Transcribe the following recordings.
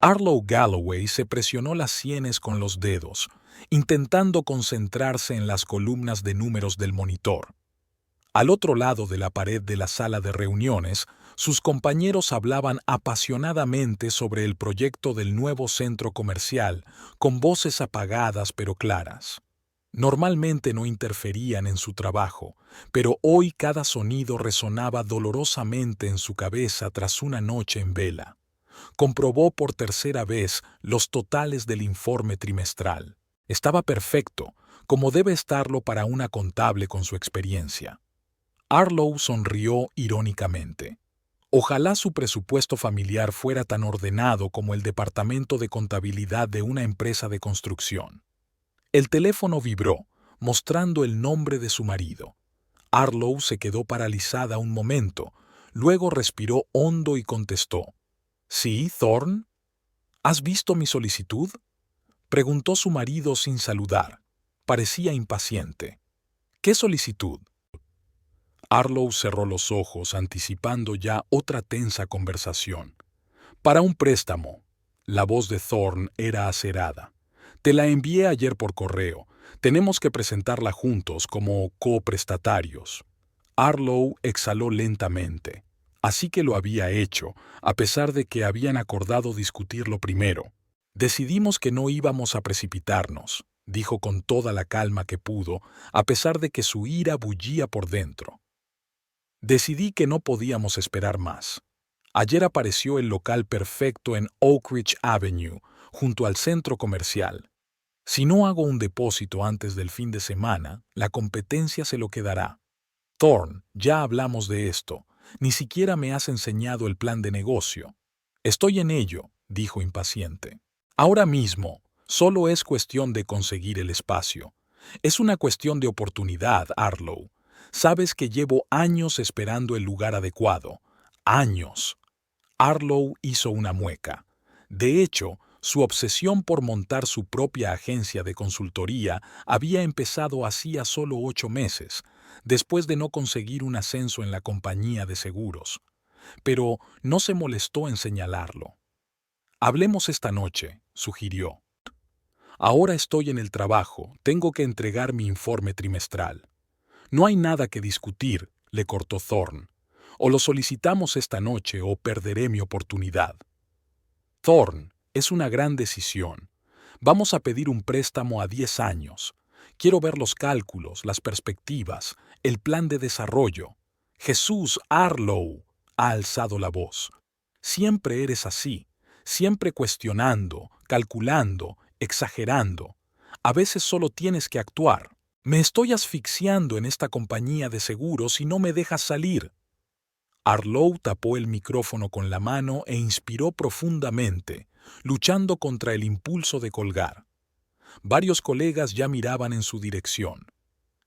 Arlo Galloway se presionó las sienes con los dedos, intentando concentrarse en las columnas de números del monitor. Al otro lado de la pared de la sala de reuniones, sus compañeros hablaban apasionadamente sobre el proyecto del nuevo centro comercial, con voces apagadas pero claras. Normalmente no interferían en su trabajo, pero hoy cada sonido resonaba dolorosamente en su cabeza tras una noche en vela. Comprobó por tercera vez los totales del informe trimestral. Estaba perfecto, como debe estarlo para una contable con su experiencia. Arlo sonrió irónicamente. Ojalá su presupuesto familiar fuera tan ordenado como el departamento de contabilidad de una empresa de construcción. El teléfono vibró, mostrando el nombre de su marido. Arlo se quedó paralizada un momento, luego respiró hondo y contestó. «¿Sí, Thorne? ¿Has visto mi solicitud?», preguntó su marido sin saludar. Parecía impaciente. «¿Qué solicitud?». Arlo cerró los ojos, anticipando ya otra tensa conversación. «Para un préstamo». La voz de Thorne era acerada. «Te la envié ayer por correo. Tenemos que presentarla juntos como coprestatarios». Arlo exhaló lentamente. Así que lo había hecho, a pesar de que habían acordado discutirlo primero. «Decidimos que no íbamos a precipitarnos», dijo con toda la calma que pudo, a pesar de que su ira bullía por dentro. «Decidí que no podíamos esperar más. Ayer apareció el local perfecto en Oak Ridge Avenue, junto al centro comercial. Si no hago un depósito antes del fin de semana, la competencia se lo quedará. Thorne, ya hablamos de esto. Ni siquiera me has enseñado el plan de negocio». «Estoy en ello», dijo impaciente. «Ahora mismo, solo es cuestión de conseguir el espacio. Es una cuestión de oportunidad, Arlo. Sabes que llevo años esperando el lugar adecuado. Años». Arlo hizo una mueca. De hecho, su obsesión por montar su propia agencia de consultoría había empezado hacía solo 8 meses, después de no conseguir un ascenso en la compañía de seguros. Pero no se molestó en señalarlo. «Hablemos esta noche», sugirió. «Ahora estoy en el trabajo, tengo que entregar mi informe trimestral». «No hay nada que discutir», le cortó Thorne. «O lo solicitamos esta noche o perderé mi oportunidad». «Thorne, es una gran decisión. Vamos a pedir un préstamo a 10 años. Quiero ver los cálculos, las perspectivas, el plan de desarrollo». «Jesús, Arlo», ha alzado la voz. «Siempre eres así, siempre cuestionando, calculando, exagerando. A veces solo tienes que actuar. Me estoy asfixiando en esta compañía de seguros y no me dejas salir». Arlo tapó el micrófono con la mano e inspiró profundamente, luchando contra el impulso de colgar. Varios colegas ya miraban en su dirección.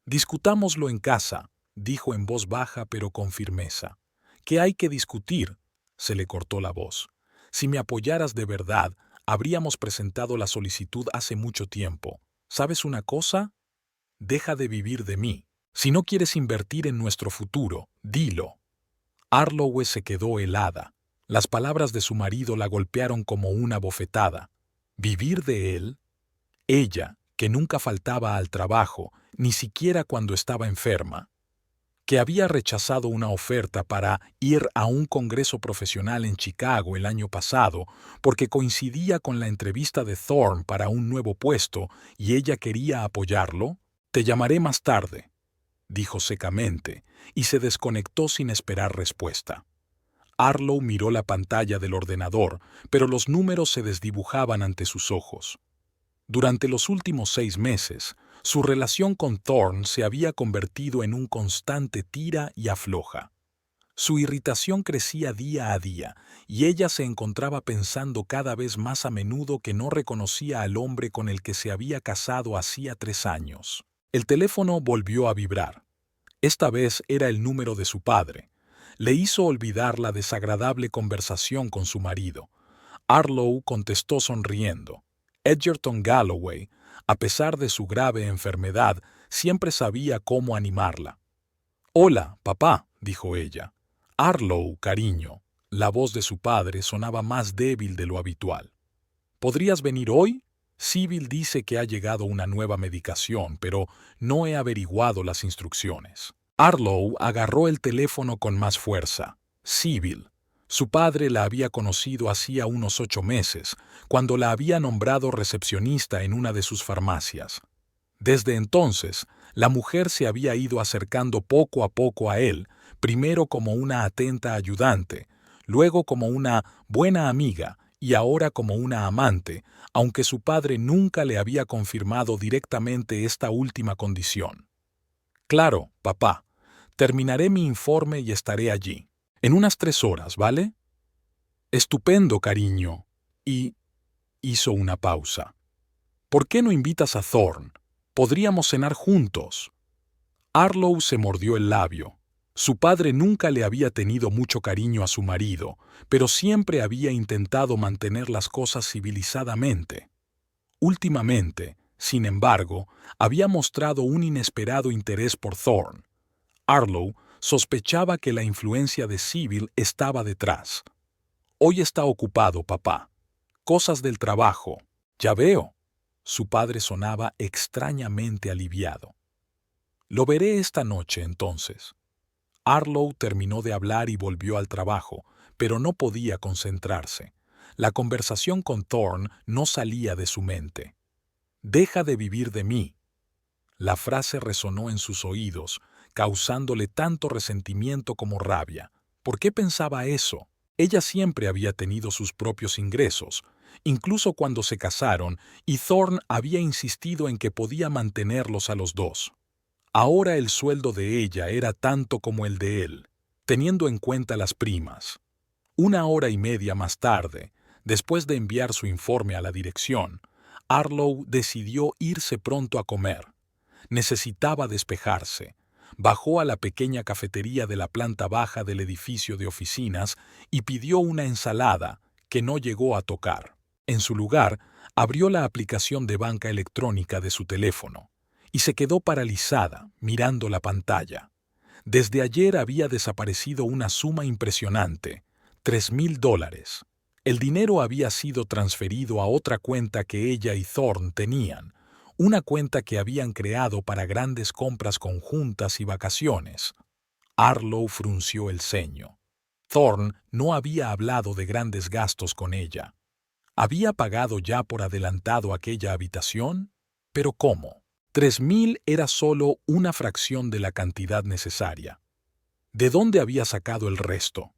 «Discutámoslo en casa», dijo en voz baja pero con firmeza. «¿Qué hay que discutir?», se le cortó la voz. «Si me apoyaras de verdad, habríamos presentado la solicitud hace mucho tiempo. ¿Sabes una cosa? Deja de vivir de mí. Si no quieres invertir en nuestro futuro, dilo». Arlo se quedó helada. Las palabras de su marido la golpearon como una bofetada. ¿Vivir de él? Ella, que nunca faltaba al trabajo, ni siquiera cuando estaba enferma. Que había rechazado una oferta para ir a un congreso profesional en Chicago el año pasado porque coincidía con la entrevista de Thorne para un nuevo puesto y ella quería apoyarlo. «Te llamaré más tarde», dijo secamente, y se desconectó sin esperar respuesta. Arlo miró la pantalla del ordenador, pero los números se desdibujaban ante sus ojos. Durante los últimos 6 meses, su relación con Thorne se había convertido en un constante tira y afloja. Su irritación crecía día a día, y ella se encontraba pensando cada vez más a menudo que no reconocía al hombre con el que se había casado hacía 3 años. El teléfono volvió a vibrar. Esta vez era el número de su padre. Le hizo olvidar la desagradable conversación con su marido. Arlo contestó sonriendo. Edgerton Galloway, a pesar de su grave enfermedad, siempre sabía cómo animarla. «Hola, papá», dijo ella. «Arlo, cariño». La voz de su padre sonaba más débil de lo habitual. ¿Podrías venir hoy? Sybil dice que ha llegado una nueva medicación, pero no he averiguado las instrucciones. Arlo agarró el teléfono con más fuerza. Sybil. Su padre la había conocido hacía unos 8 meses, cuando la había nombrado recepcionista en una de sus farmacias. Desde entonces, la mujer se había ido acercando poco a poco a él, primero como una atenta ayudante, luego como una buena amiga y ahora como una amante, aunque su padre nunca le había confirmado directamente esta última condición. Claro, papá, terminaré mi informe y estaré allí. En unas 3 horas, ¿vale? Estupendo, cariño. Y hizo una pausa. ¿Por qué no invitas a Thorne? Podríamos cenar juntos. Arlo se mordió el labio. Su padre nunca le había tenido mucho cariño a su marido, pero siempre había intentado mantener las cosas civilizadamente. Últimamente, sin embargo, había mostrado un inesperado interés por Thorne. Arlo sospechaba que la influencia de Sybil estaba detrás. Hoy está ocupado, papá. Cosas del trabajo. Ya veo. Su padre sonaba extrañamente aliviado. Lo veré esta noche, entonces. Arlo terminó de hablar y volvió al trabajo, pero no podía concentrarse. La conversación con Thorne no salía de su mente. «Deja de vivir de mí». La frase resonó en sus oídos, causándole tanto resentimiento como rabia. ¿Por qué pensaba eso? Ella siempre había tenido sus propios ingresos, incluso cuando se casaron, y Thorne había insistido en que podía mantenerlos a los dos. Ahora el sueldo de ella era tanto como el de él, teniendo en cuenta las primas. 1 hora y media más tarde, después de enviar su informe a la dirección, Arlo decidió irse pronto a comer. Necesitaba despejarse. Bajó a la pequeña cafetería de la planta baja del edificio de oficinas y pidió una ensalada que no llegó a tocar. En su lugar, abrió la aplicación de banca electrónica de su teléfono y se quedó paralizada mirando la pantalla. Desde ayer había desaparecido una suma impresionante, $3,000. El dinero había sido transferido a otra cuenta que ella y Thorne tenían, una cuenta que habían creado para grandes compras conjuntas y vacaciones. Arlo frunció el ceño. Thorne no había hablado de grandes gastos con ella. ¿Había pagado ya por adelantado aquella habitación? ¿Pero cómo? 3,000 era solo una fracción de la cantidad necesaria. ¿De dónde había sacado el resto?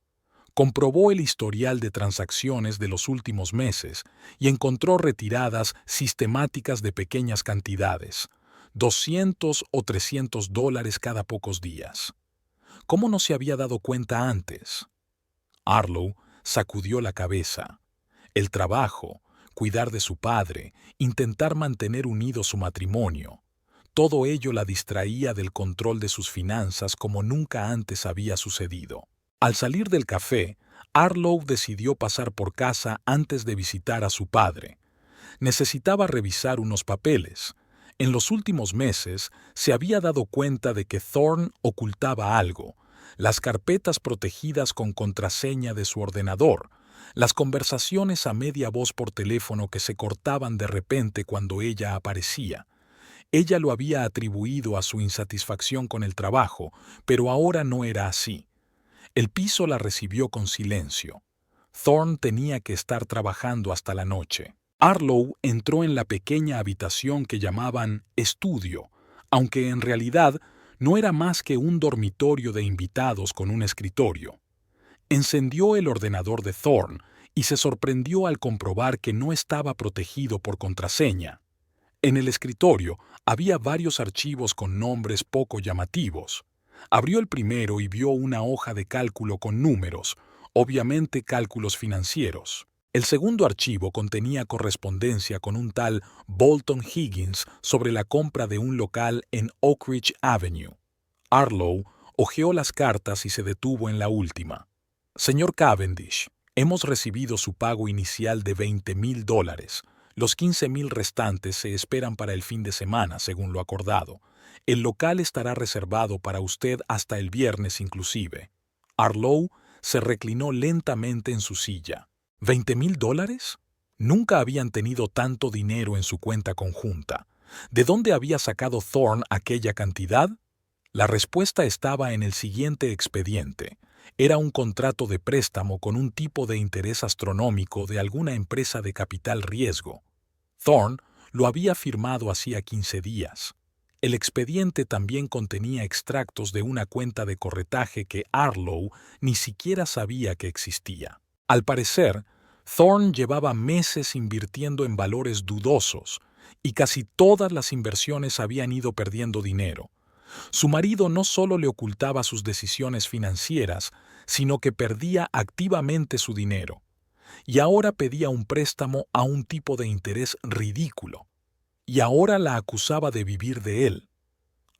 Comprobó el historial de transacciones de los últimos meses y encontró retiradas sistemáticas de pequeñas cantidades, $200 o $300 cada pocos días. ¿Cómo no se había dado cuenta antes? Arlo sacudió la cabeza. El trabajo, cuidar de su padre, intentar mantener unido su matrimonio, todo ello la distraía del control de sus finanzas como nunca antes había sucedido. Al salir del café, Arlo decidió pasar por casa antes de visitar a su padre. Necesitaba revisar unos papeles. En los últimos meses se había dado cuenta de que Thorne ocultaba algo: las carpetas protegidas con contraseña de su ordenador, las conversaciones a media voz por teléfono que se cortaban de repente cuando ella aparecía. Ella lo había atribuido a su insatisfacción con el trabajo, pero ahora no era así. El piso la recibió con silencio. Thorne tenía que estar trabajando hasta la noche. Arlo entró en la pequeña habitación que llamaban estudio, aunque en realidad no era más que un dormitorio de invitados con un escritorio. Encendió el ordenador de Thorne y se sorprendió al comprobar que no estaba protegido por contraseña. En el escritorio había varios archivos con nombres poco llamativos. Abrió el primero y vio una hoja de cálculo con números, obviamente cálculos financieros. El segundo archivo contenía correspondencia con un tal Bolton Higgins sobre la compra de un local en Oak Ridge Avenue. Arlo hojeó las cartas y se detuvo en la última. Señor Cavendish, hemos recibido su pago inicial de $20,000. Los 15,000 restantes se esperan para el fin de semana, según lo acordado. El local estará reservado para usted hasta el viernes inclusive. Arlo se reclinó lentamente en su silla. ¿$20,000? Nunca habían tenido tanto dinero en su cuenta conjunta. ¿De dónde había sacado Thorne aquella cantidad? La respuesta estaba en el siguiente expediente. Era un contrato de préstamo con un tipo de interés astronómico de alguna empresa de capital riesgo. Thorne lo había firmado hacía 15 días. El expediente también contenía extractos de una cuenta de corretaje que Arlo ni siquiera sabía que existía. Al parecer, Thorne llevaba meses invirtiendo en valores dudosos, y casi todas las inversiones habían ido perdiendo dinero. Su marido no solo le ocultaba sus decisiones financieras, sino que perdía activamente su dinero. Y ahora pedía un préstamo a un tipo de interés ridículo. Y ahora la acusaba de vivir de él.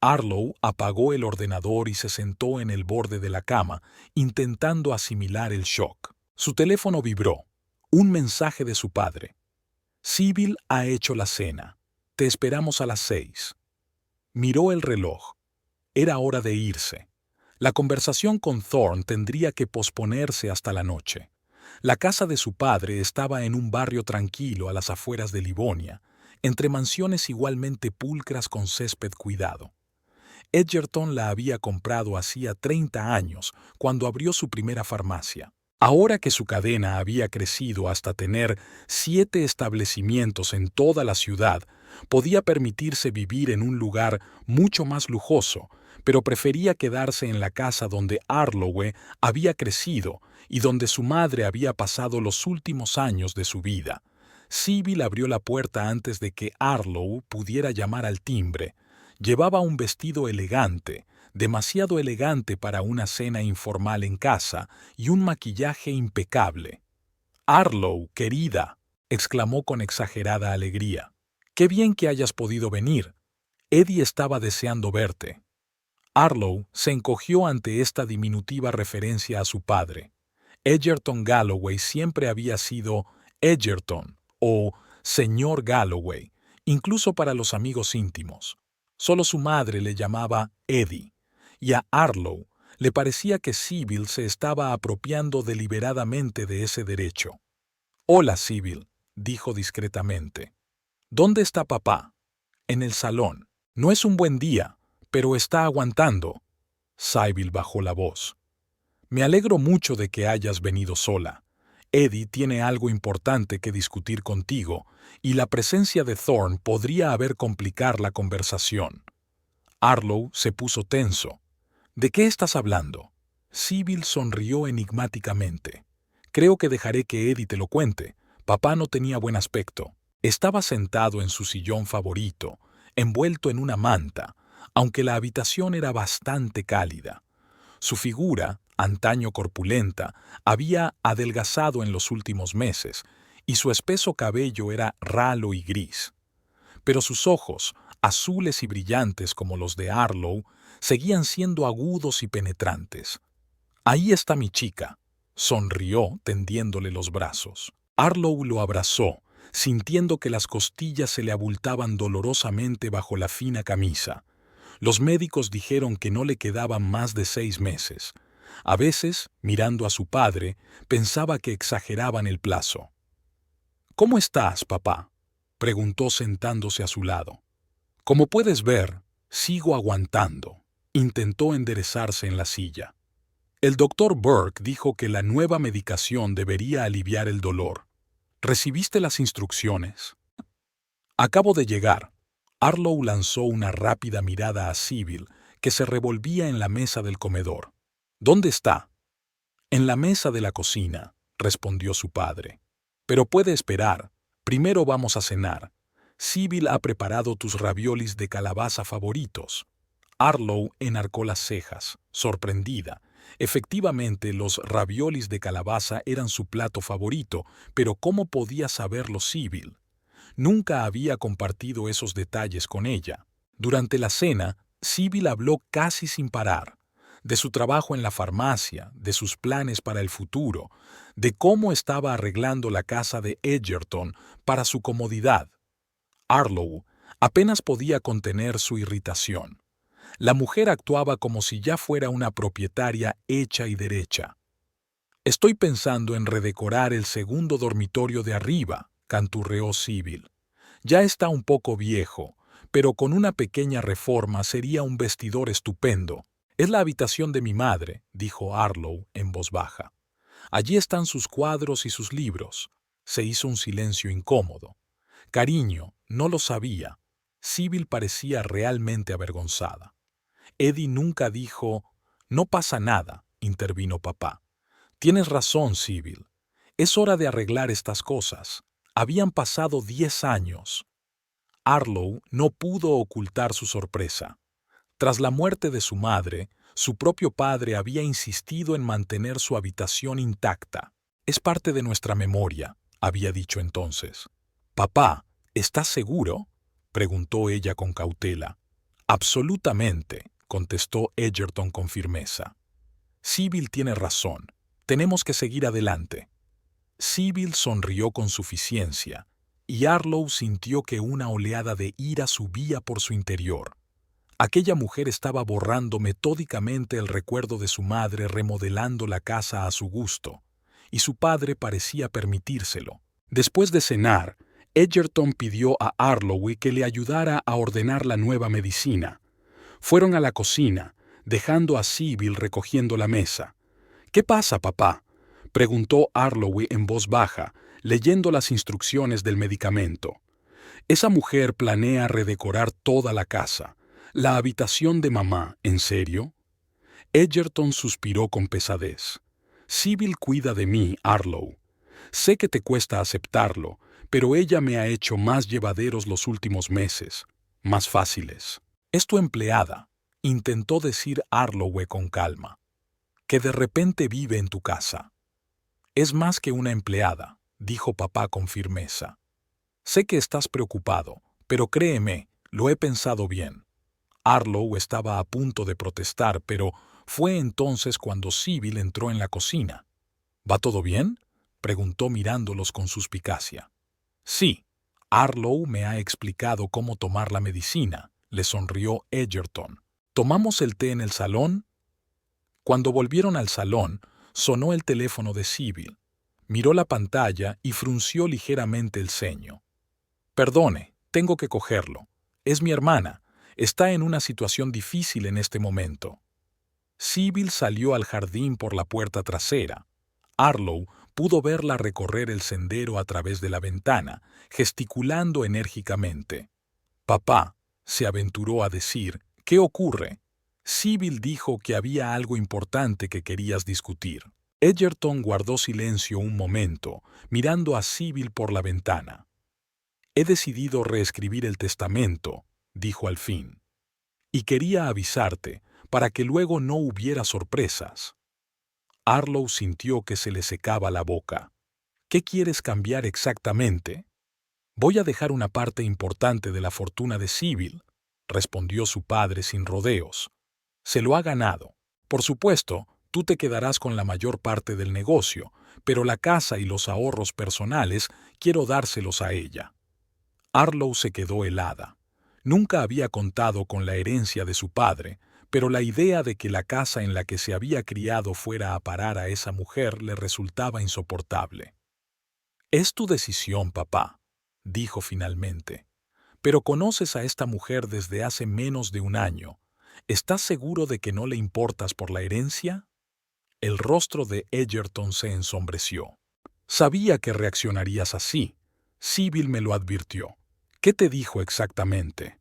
Arlo apagó el ordenador y se sentó en el borde de la cama, intentando asimilar el shock. Su teléfono vibró. Un mensaje de su padre. Sybil ha hecho la cena. Te esperamos a las 6. Miró el reloj. Era hora de irse. La conversación con Thorne tendría que posponerse hasta la noche. La casa de su padre estaba en un barrio tranquilo a las afueras de Livonia, entre mansiones igualmente pulcras con césped cuidado. Edgerton la había comprado hacía 30 años, cuando abrió su primera farmacia. Ahora que su cadena había crecido hasta tener 7 establecimientos en toda la ciudad, podía permitirse vivir en un lugar mucho más lujoso, pero prefería quedarse en la casa donde Arlowe había crecido y donde su madre había pasado los últimos años de su vida. Sybil abrió la puerta antes de que Arlo pudiera llamar al timbre. Llevaba un vestido elegante, demasiado elegante para una cena informal en casa, y un maquillaje impecable. «Arlo, querida», exclamó con exagerada alegría. «Qué bien que hayas podido venir. Eddie estaba deseando verte». Arlo se encogió ante esta diminutiva referencia a su padre. Edgerton Galloway siempre había sido Edgerton o señor Galloway, incluso para los amigos íntimos. Solo su madre le llamaba Eddie, y a Arlo le parecía que Sybil se estaba apropiando deliberadamente de ese derecho. «Hola, Sybil», dijo discretamente. «¿Dónde está papá?» «En el salón. No es un buen día, pero está aguantando». Sybil bajó la voz. «Me alegro mucho de que hayas venido sola. Eddie tiene algo importante que discutir contigo, y la presencia de Thorne podría haber complicar la conversación». Arlo se puso tenso. «¿De qué estás hablando?» Sybil sonrió enigmáticamente. «Creo que dejaré que Eddie te lo cuente. Papá no tenía buen aspecto. Estaba sentado en su sillón favorito, envuelto en una manta, aunque la habitación era bastante cálida. Su figura, antaño corpulenta, había adelgazado en los últimos meses, y su espeso cabello era ralo y gris. Pero sus ojos, azules y brillantes como los de Arlo, seguían siendo agudos y penetrantes. «Ahí está mi chica», sonrió tendiéndole los brazos. Arlo lo abrazó, sintiendo que las costillas se le abultaban dolorosamente bajo la fina camisa. Los médicos dijeron que no le quedaban más de 6 meses. A veces, mirando a su padre, pensaba que exageraban el plazo. «¿Cómo estás, papá?», preguntó sentándose a su lado. «Como puedes ver, sigo aguantando». Intentó enderezarse en la silla. El doctor Burke dijo que la nueva medicación debería aliviar el dolor. ¿Recibiste las instrucciones? «Acabo de llegar». Arlo lanzó una rápida mirada a Sybil, que se revolvía en la mesa del comedor. «¿Dónde está?» «En la mesa de la cocina», respondió su padre. «Pero puede esperar. Primero vamos a cenar. Sybil ha preparado tus raviolis de calabaza favoritos». Arlo enarcó las cejas, sorprendida. Efectivamente, los raviolis de calabaza eran su plato favorito, pero ¿cómo podía saberlo Sybil? Nunca había compartido esos detalles con ella. Durante la cena, Sybil habló casi sin parar. De su trabajo en la farmacia, de sus planes para el futuro, de cómo estaba arreglando la casa de Edgerton para su comodidad. Arlo apenas podía contener su irritación. La mujer actuaba como si ya fuera una propietaria hecha y derecha. «Estoy pensando en redecorar el segundo dormitorio de arriba», canturreó Sibyl. Ya está un poco viejo, pero con una pequeña reforma sería un vestidor estupendo. Es la habitación de mi madre, dijo Harlow en voz baja. Allí están sus cuadros y sus libros. Se hizo un silencio incómodo. Cariño, no lo sabía. Sibyl parecía realmente avergonzada. Eddie nunca dijo, no pasa nada, intervino papá. Tienes razón, Sibyl. Es hora de arreglar estas cosas. Habían pasado 10 años. Harlow no pudo ocultar su sorpresa. Tras la muerte de su madre, su propio padre había insistido en mantener su habitación intacta. Es parte de nuestra memoria, había dicho entonces. Papá, ¿estás seguro?, preguntó ella con cautela. Absolutamente, contestó Edgerton con firmeza. Sibyl tiene razón. Tenemos que seguir adelante. Sibyl sonrió con suficiencia, y Harlow sintió que una oleada de ira subía por su interior. Aquella mujer estaba borrando metódicamente el recuerdo de su madre remodelando la casa a su gusto, y su padre parecía permitírselo. Después de cenar, Edgerton pidió a Harlow que le ayudara a ordenar la nueva medicina. Fueron a la cocina, dejando a Sibyl recogiendo la mesa. «¿Qué pasa, papá?», preguntó Harlow en voz baja, leyendo las instrucciones del medicamento. «Esa mujer planea redecorar toda la casa. La habitación de mamá, ¿en serio?». Edgerton suspiró con pesadez. «Sibyl cuida de mí, Harlow. Sé que te cuesta aceptarlo, pero ella me ha hecho más llevaderos los últimos meses, más fáciles». «Es tu empleada», intentó decir Harlow con calma, «que de repente vive en tu casa». «Es más que una empleada», dijo papá con firmeza. «Sé que estás preocupado, pero créeme, lo he pensado bien». Harlow estaba a punto de protestar, pero fue entonces cuando Sibyl entró en la cocina. «¿Va todo bien?», preguntó mirándolos con suspicacia. «Sí, Harlow me ha explicado cómo tomar la medicina», le sonrió Edgerton. «¿Tomamos el té en el salón?». Cuando volvieron al salón, sonó el teléfono de Sibyl. Miró la pantalla y frunció ligeramente el ceño. «Perdone, tengo que cogerlo. Es mi hermana. Está en una situación difícil en este momento». Sibyl salió al jardín por la puerta trasera. Harlow pudo verla recorrer el sendero a través de la ventana, gesticulando enérgicamente. «Papá», se aventuró a decir, «¿qué ocurre?». Sibyl dijo que había algo importante que querías discutir. Edgerton guardó silencio un momento, mirando a Sibyl por la ventana. «He decidido reescribir el testamento», dijo al fin. «Y quería avisarte, para que luego no hubiera sorpresas». Harlow sintió que se le secaba la boca. «¿Qué quieres cambiar exactamente?». «Voy a dejar una parte importante de la fortuna de Sibyl», respondió su padre sin rodeos. «Se lo ha ganado. Por supuesto, tú te quedarás con la mayor parte del negocio, pero la casa y los ahorros personales quiero dárselos a ella». Harlow se quedó helada. Nunca había contado con la herencia de su padre, pero la idea de que la casa en la que se había criado fuera a parar a esa mujer le resultaba insoportable. «Es tu decisión, papá», dijo finalmente. «Pero conoces a esta mujer desde hace menos de un año. ¿Estás seguro de que no le importas por la herencia?». El rostro de Edgerton se ensombreció. «Sabía que reaccionarías así. Sibyl me lo advirtió». «¿Qué te dijo exactamente?».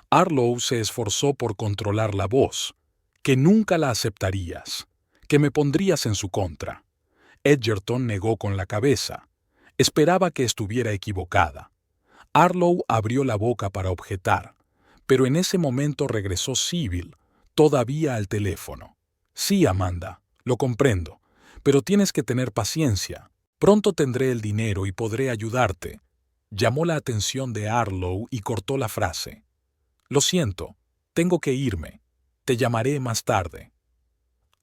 Harlow se esforzó por controlar la voz. «Que nunca la aceptarías. Que me pondrías en su contra». Edgerton negó con la cabeza. Esperaba que estuviera equivocada. Harlow abrió la boca para objetar, pero en ese momento regresó Sibyl, todavía al teléfono. «Sí, Amanda, lo comprendo, pero tienes que tener paciencia. Pronto tendré el dinero y podré ayudarte». Llamó la atención de Harlow y cortó la frase. «Lo siento, tengo que irme. Te llamaré más tarde».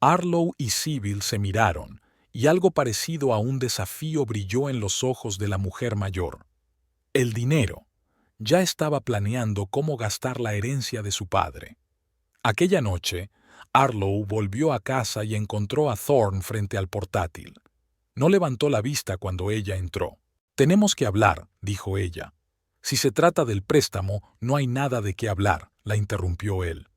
Harlow y Sibyl se miraron, y algo parecido a un desafío brilló en los ojos de la mujer mayor. El dinero. Ya estaba planeando cómo gastar la herencia de su padre. Aquella noche, Harlow volvió a casa y encontró a Thorne frente al portátil. No levantó la vista cuando ella entró. Tenemos que hablar, dijo ella. Si se trata del préstamo, no hay nada de qué hablar, la interrumpió él.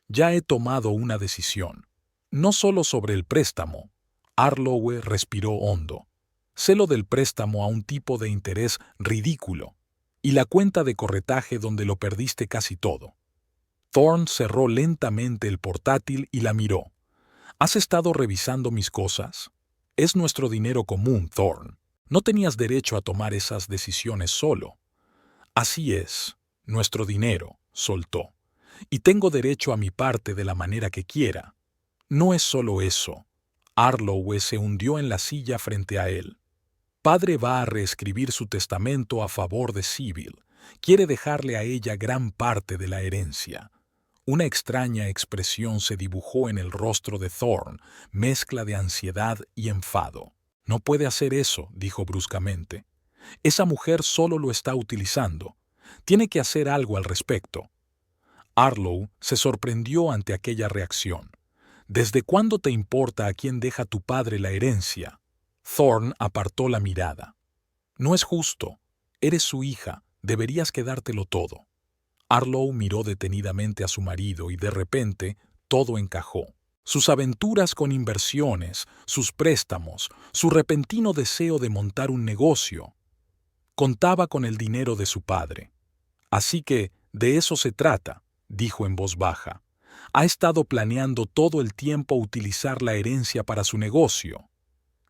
Ya he tomado una decisión. No solo sobre el préstamo. Arlowe respiró hondo. Sé lo del préstamo a un tipo de interés ridículo. Y la cuenta de corretaje donde lo perdiste casi todo. Thorne cerró lentamente el portátil y la miró. ¿Has estado revisando mis cosas? Es nuestro dinero común, Thorne. No tenías derecho a tomar esas decisiones solo. Así es, nuestro dinero, soltó. Y tengo derecho a mi parte de la manera que quiera. No es solo eso. Arlowe se hundió en la silla frente a él. Padre va a reescribir su testamento a favor de Sybil. Quiere dejarle a ella gran parte de la herencia. Una extraña expresión se dibujó en el rostro de Thorne, mezcla de ansiedad y enfado. No puede hacer eso, dijo bruscamente. Esa mujer solo lo está utilizando. Tiene que hacer algo al respecto. Arlowe se sorprendió ante aquella reacción. ¿Desde cuándo te importa a quién deja tu padre la herencia? Thorne apartó la mirada. No es justo. Eres su hija. Deberías quedártelo todo. Arlowe miró detenidamente a su marido y de repente todo encajó. Sus aventuras con inversiones, sus préstamos, su repentino deseo de montar un negocio. Contaba con el dinero de su padre. Así que, de eso se trata, dijo en voz baja. Ha estado planeando todo el tiempo utilizar la herencia para su negocio.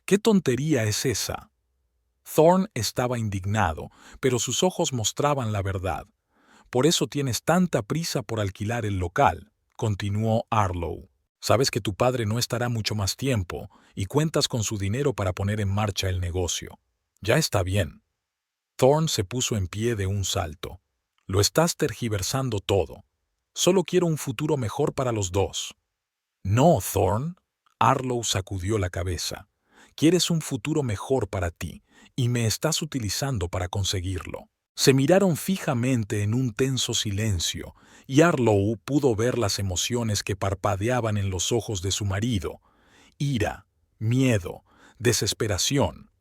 ¿Qué tontería es esa? Thorne estaba indignado, pero sus ojos mostraban la verdad. Por eso tienes tanta prisa por alquilar el local, continuó Arlowe. Sabes que tu padre no estará mucho más tiempo y cuentas con su dinero para poner en marcha el negocio. Ya está bien. Thorne se puso en pie de un salto. Lo estás tergiversando todo. Solo quiero un futuro mejor para los dos. No, Thorne. Arlowe sacudió la cabeza. Quieres un futuro mejor para ti, y me estás utilizando para conseguirlo. Se miraron fijamente en un tenso silencio, y Arlowe pudo ver las emociones que parpadeaban en los ojos de su marido. Ira, miedo, desesperación.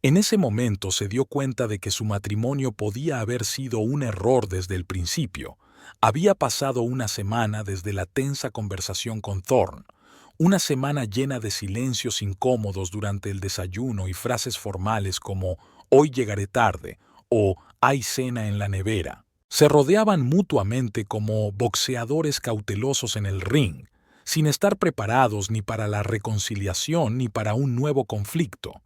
En ese momento se dio cuenta de que su matrimonio podía haber sido un error desde el principio. Había pasado una semana desde la tensa conversación con Thorne, una semana llena de silencios incómodos durante el desayuno y frases formales como «hoy llegaré tarde» o «hay cena en la nevera». Se rodeaban mutuamente como boxeadores cautelosos en el ring, sin estar preparados ni para la reconciliación ni para un nuevo conflicto.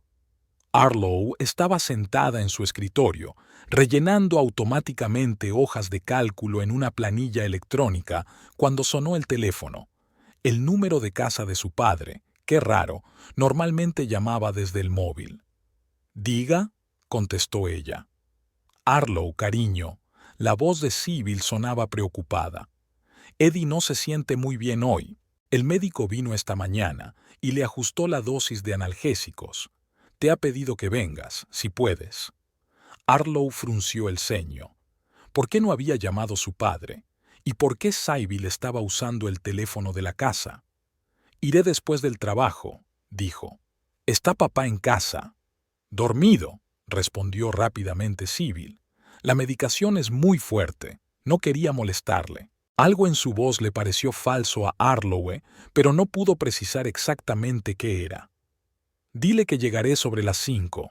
Arlowe estaba sentada en su escritorio, rellenando automáticamente hojas de cálculo en una planilla electrónica cuando sonó el teléfono. El número de casa de su padre, qué raro, normalmente llamaba desde el móvil. «Diga», contestó ella. «Arlowe, cariño». La voz de Sybil sonaba preocupada. «Eddie no se siente muy bien hoy. El médico vino esta mañana y le ajustó la dosis de analgésicos. Te ha pedido que vengas, si puedes». Arlowe frunció el ceño. ¿Por qué no había llamado su padre? ¿Y por qué Sybil estaba usando el teléfono de la casa? «Iré después del trabajo», dijo. «¿Está papá en casa?» «Dormido», respondió rápidamente Sybil. «La medicación es muy fuerte. No quería molestarle». Algo en su voz le pareció falso a Arlowe, pero no pudo precisar exactamente qué era. «Dile que llegaré sobre las 5».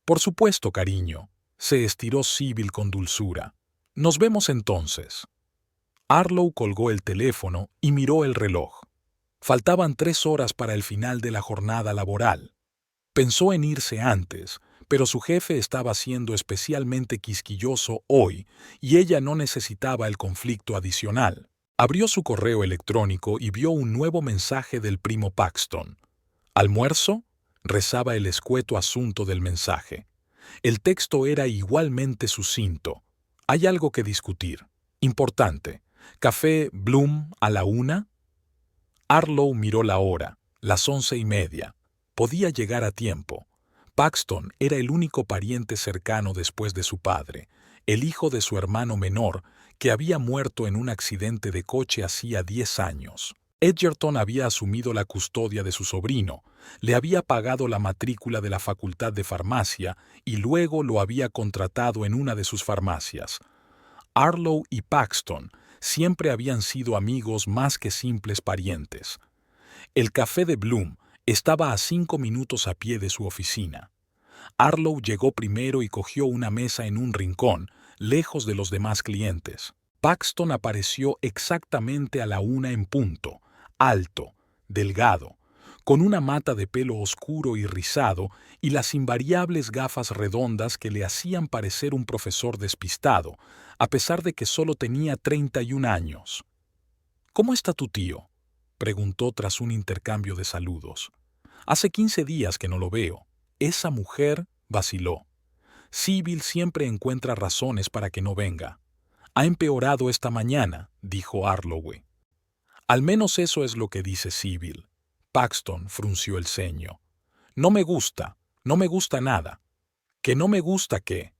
«Por supuesto, cariño», se estiró Sybil con dulzura. «Nos vemos entonces». Arlowe colgó el teléfono y miró el reloj. Faltaban 3 horas para el final de la jornada laboral. Pensó en irse antes, pero su jefe estaba siendo especialmente quisquilloso hoy y ella no necesitaba el conflicto adicional. Abrió su correo electrónico y vio un nuevo mensaje del primo Paxton. «¿Almuerzo?», rezaba el escueto asunto del mensaje. El texto era igualmente sucinto. «Hay algo que discutir. Importante. ¿Café Bloom a la 1?». Arlowe miró la hora, las 11:30. Podía llegar a tiempo. Paxton era el único pariente cercano después de su padre, el hijo de su hermano menor, que había muerto en un accidente de coche hacía 10 años. Edgerton había asumido la custodia de su sobrino, le había pagado la matrícula de la Facultad de Farmacia y luego lo había contratado en una de sus farmacias. Arlo y Paxton siempre habían sido amigos más que simples parientes. El café de Bloom estaba a 5 minutos a pie de su oficina. Arlo llegó primero y cogió una mesa en un rincón, lejos de los demás clientes. Paxton apareció exactamente a la 1 en punto, alto, delgado, con una mata de pelo oscuro y rizado y las invariables gafas redondas que le hacían parecer un profesor despistado, a pesar de que solo tenía 31 años. «¿Cómo está tu tío?», preguntó tras un intercambio de saludos. «Hace 15 días que no lo veo». Esa mujer vaciló. «Sybil siempre encuentra razones para que no venga. Ha empeorado esta mañana», dijo Arloway. «Al menos eso es lo que dice Sybil». Paxton frunció el ceño. «No me gusta nada». «¿Que no me gusta qué?».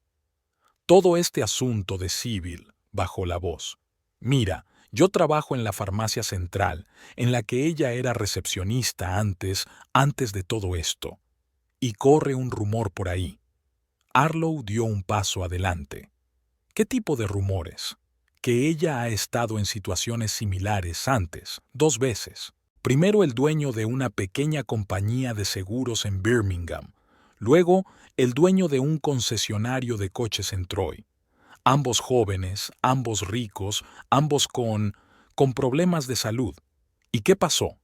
«Todo este asunto de Sybil», bajó la voz. «Mira, yo trabajo en la farmacia central, en la que ella era recepcionista antes de todo esto. Y corre un rumor por ahí». Arlo dio un paso adelante. «¿Qué tipo de rumores?». «Que ella ha estado en situaciones similares antes, 2 veces. Primero el dueño de una pequeña compañía de seguros en Birmingham, luego el dueño de un concesionario de coches en Troy. Ambos jóvenes, ambos ricos, ambos con problemas de salud. ¿Y qué pasó?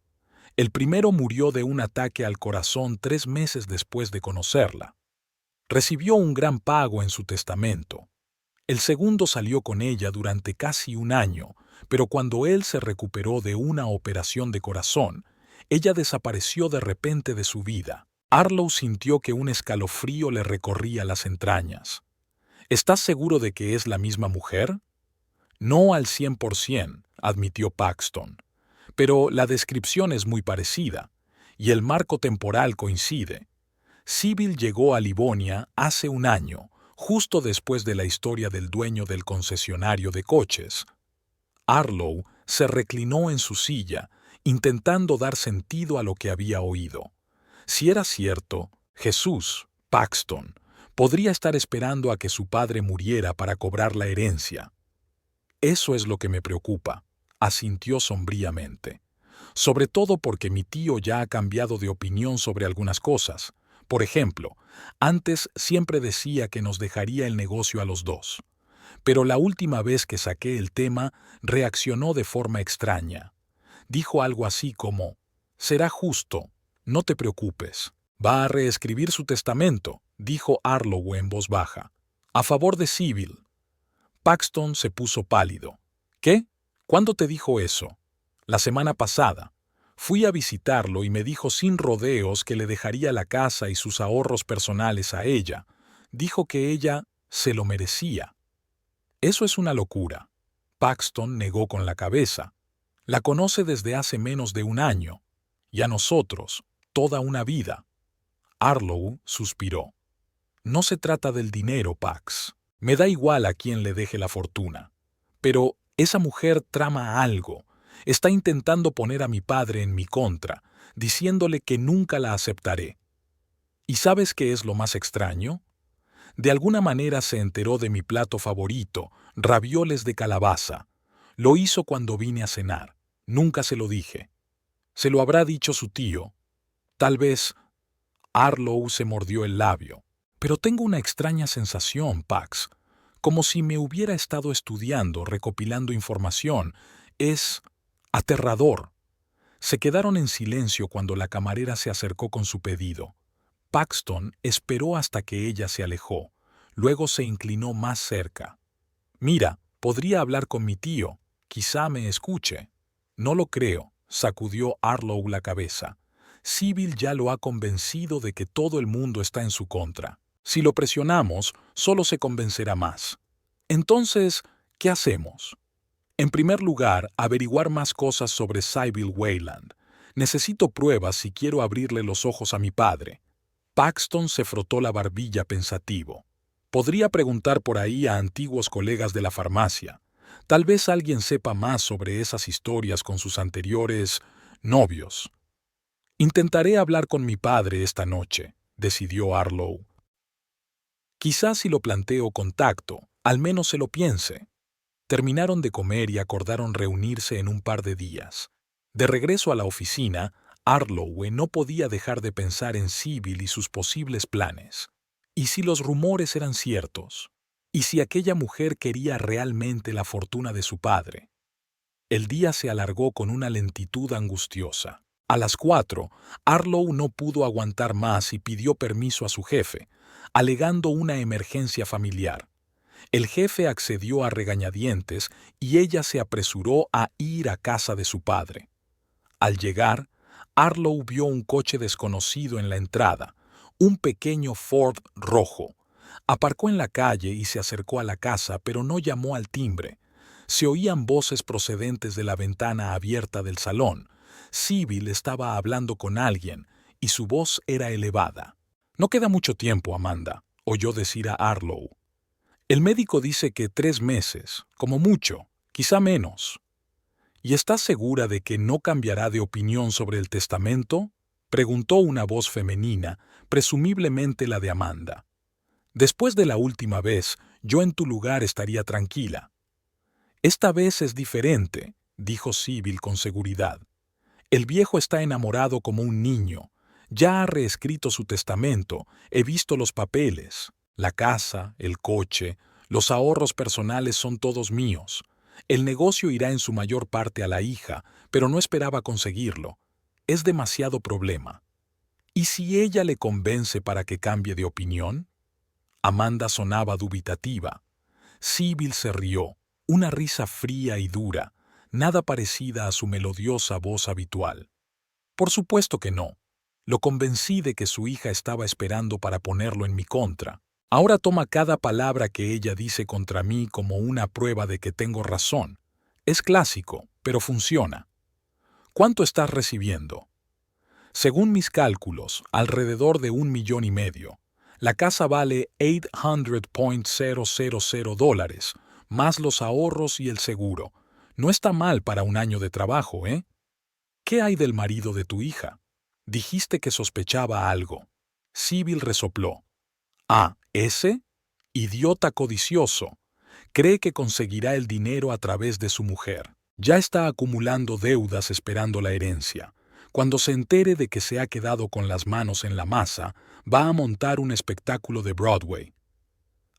El primero murió de un ataque al corazón 3 meses después de conocerla. Recibió un gran pago en su testamento. El segundo salió con ella durante casi 1 año, pero cuando él se recuperó de una operación de corazón, ella desapareció de repente de su vida». Arlo sintió que un escalofrío le recorría las entrañas. «¿Estás seguro de que es la misma mujer?». «No al 100%, admitió Paxton. «Pero la descripción es muy parecida, y el marco temporal coincide. Sybil llegó a Livonia hace 1 año, justo después de la historia del dueño del concesionario de coches». Arlo se reclinó en su silla, intentando dar sentido a lo que había oído. Si era cierto, Jesús, Paxton, podría estar esperando a que su padre muriera para cobrar la herencia. «Eso es lo que me preocupa», asintió sombríamente. «Sobre todo porque mi tío ya ha cambiado de opinión sobre algunas cosas. Por ejemplo, antes siempre decía que nos dejaría el negocio a los 2. Pero la última vez que saqué el tema, reaccionó de forma extraña. Dijo algo así como: «Será justo, no te preocupes». «Va a reescribir su testamento», dijo Arlo en voz baja, «a favor de Sybil». Paxton se puso pálido. «¿Qué? ¿Cuándo te dijo eso?» «La semana pasada. Fui a visitarlo y me dijo sin rodeos que le dejaría la casa y sus ahorros personales a ella. Dijo que ella se lo merecía». «Eso es una locura». Paxton negó con la cabeza. «La conoce desde hace menos de 1 año. Y a nosotros, toda una vida». Arlo suspiró. «No se trata del dinero, Pax. Me da igual a quién le deje la fortuna. Pero esa mujer trama algo. Está intentando poner a mi padre en mi contra, diciéndole que nunca la aceptaré. ¿Y sabes qué es lo más extraño? De alguna manera se enteró de mi plato favorito, ravioles de calabaza. Lo hizo cuando vine a cenar. Nunca se lo dije. Se lo habrá dicho su tío. Tal vez». Arlo se mordió el labio. «Pero tengo una extraña sensación, Pax. Como si me hubiera estado estudiando, recopilando información. Es aterrador». Se quedaron en silencio cuando la camarera se acercó con su pedido. Paxton esperó hasta que ella se alejó. Luego se inclinó más cerca. «Mira, podría hablar con mi tío. Quizá me escuche». «No lo creo», sacudió Arlo la cabeza. «Sybil ya lo ha convencido de que todo el mundo está en su contra. Si lo presionamos, solo se convencerá más. Entonces, ¿qué hacemos?». «En primer lugar, averiguar más cosas sobre Sybil Wayland. Necesito pruebas si quiero abrirle los ojos a mi padre». Paxton se frotó la barbilla pensativo. «Podría preguntar por ahí a antiguos colegas de la farmacia. Tal vez alguien sepa más sobre esas historias con sus anteriores novios. Intentaré hablar con mi padre esta noche, decidió Arlo. Quizás si lo planteo con tacto, al menos se lo piense. Terminaron de comer y acordaron reunirse en un par de días. De regreso a la oficina, Arlowe no podía dejar de pensar en Sybil y sus posibles planes. ¿Y si los rumores eran ciertos? ¿Y si aquella mujer quería realmente la fortuna de su padre? El día se alargó con una lentitud angustiosa. A las 4, Arlowe no pudo aguantar más y pidió permiso a su jefe, alegando una emergencia familiar. El jefe accedió a regañadientes y ella se apresuró a ir a casa de su padre. Al llegar, Arlowe vio un coche desconocido en la entrada, un pequeño Ford rojo. Aparcó en la calle y se acercó a la casa, pero no llamó al timbre. Se oían voces procedentes de la ventana abierta del salón. Sybil estaba hablando con alguien, y su voz era elevada. «No queda mucho tiempo, Amanda», oyó decir a Arlowe. «El médico dice que 3 meses, como mucho, quizá menos». «¿Y estás segura de que no cambiará de opinión sobre el testamento?», preguntó una voz femenina, presumiblemente la de Amanda. «Después de la última vez, yo en tu lugar estaría tranquila». «Esta vez es diferente», dijo Sybil con seguridad. «El viejo está enamorado como un niño. Ya ha reescrito su testamento, he visto los papeles. La casa, el coche, los ahorros personales son todos míos. El negocio irá en su mayor parte a la hija, pero no esperaba conseguirlo. Es demasiado problema. ¿Y si ella le convence para que cambie de opinión?». Amanda sonaba dubitativa. Sybil se rió, una risa fría y dura, nada parecida a su melodiosa voz habitual. «Por supuesto que no. Lo convencí de que su hija estaba esperando para ponerlo en mi contra. Ahora toma cada palabra que ella dice contra mí como una prueba de que tengo razón. Es clásico, pero funciona». «¿Cuánto estás recibiendo?». «Según mis cálculos, alrededor de $1,5 millones. La casa vale $800,000, más los ahorros y el seguro. No está mal para un año de trabajo, ¿eh?». «¿Qué hay del marido de tu hija? Dijiste que sospechaba algo». Sybil resopló. «Ah, ¿ese? Idiota codicioso. Cree que conseguirá el dinero a través de su mujer. Ya está acumulando deudas esperando la herencia. Cuando se entere de que se ha quedado con las manos en la masa, va a montar un espectáculo de Broadway».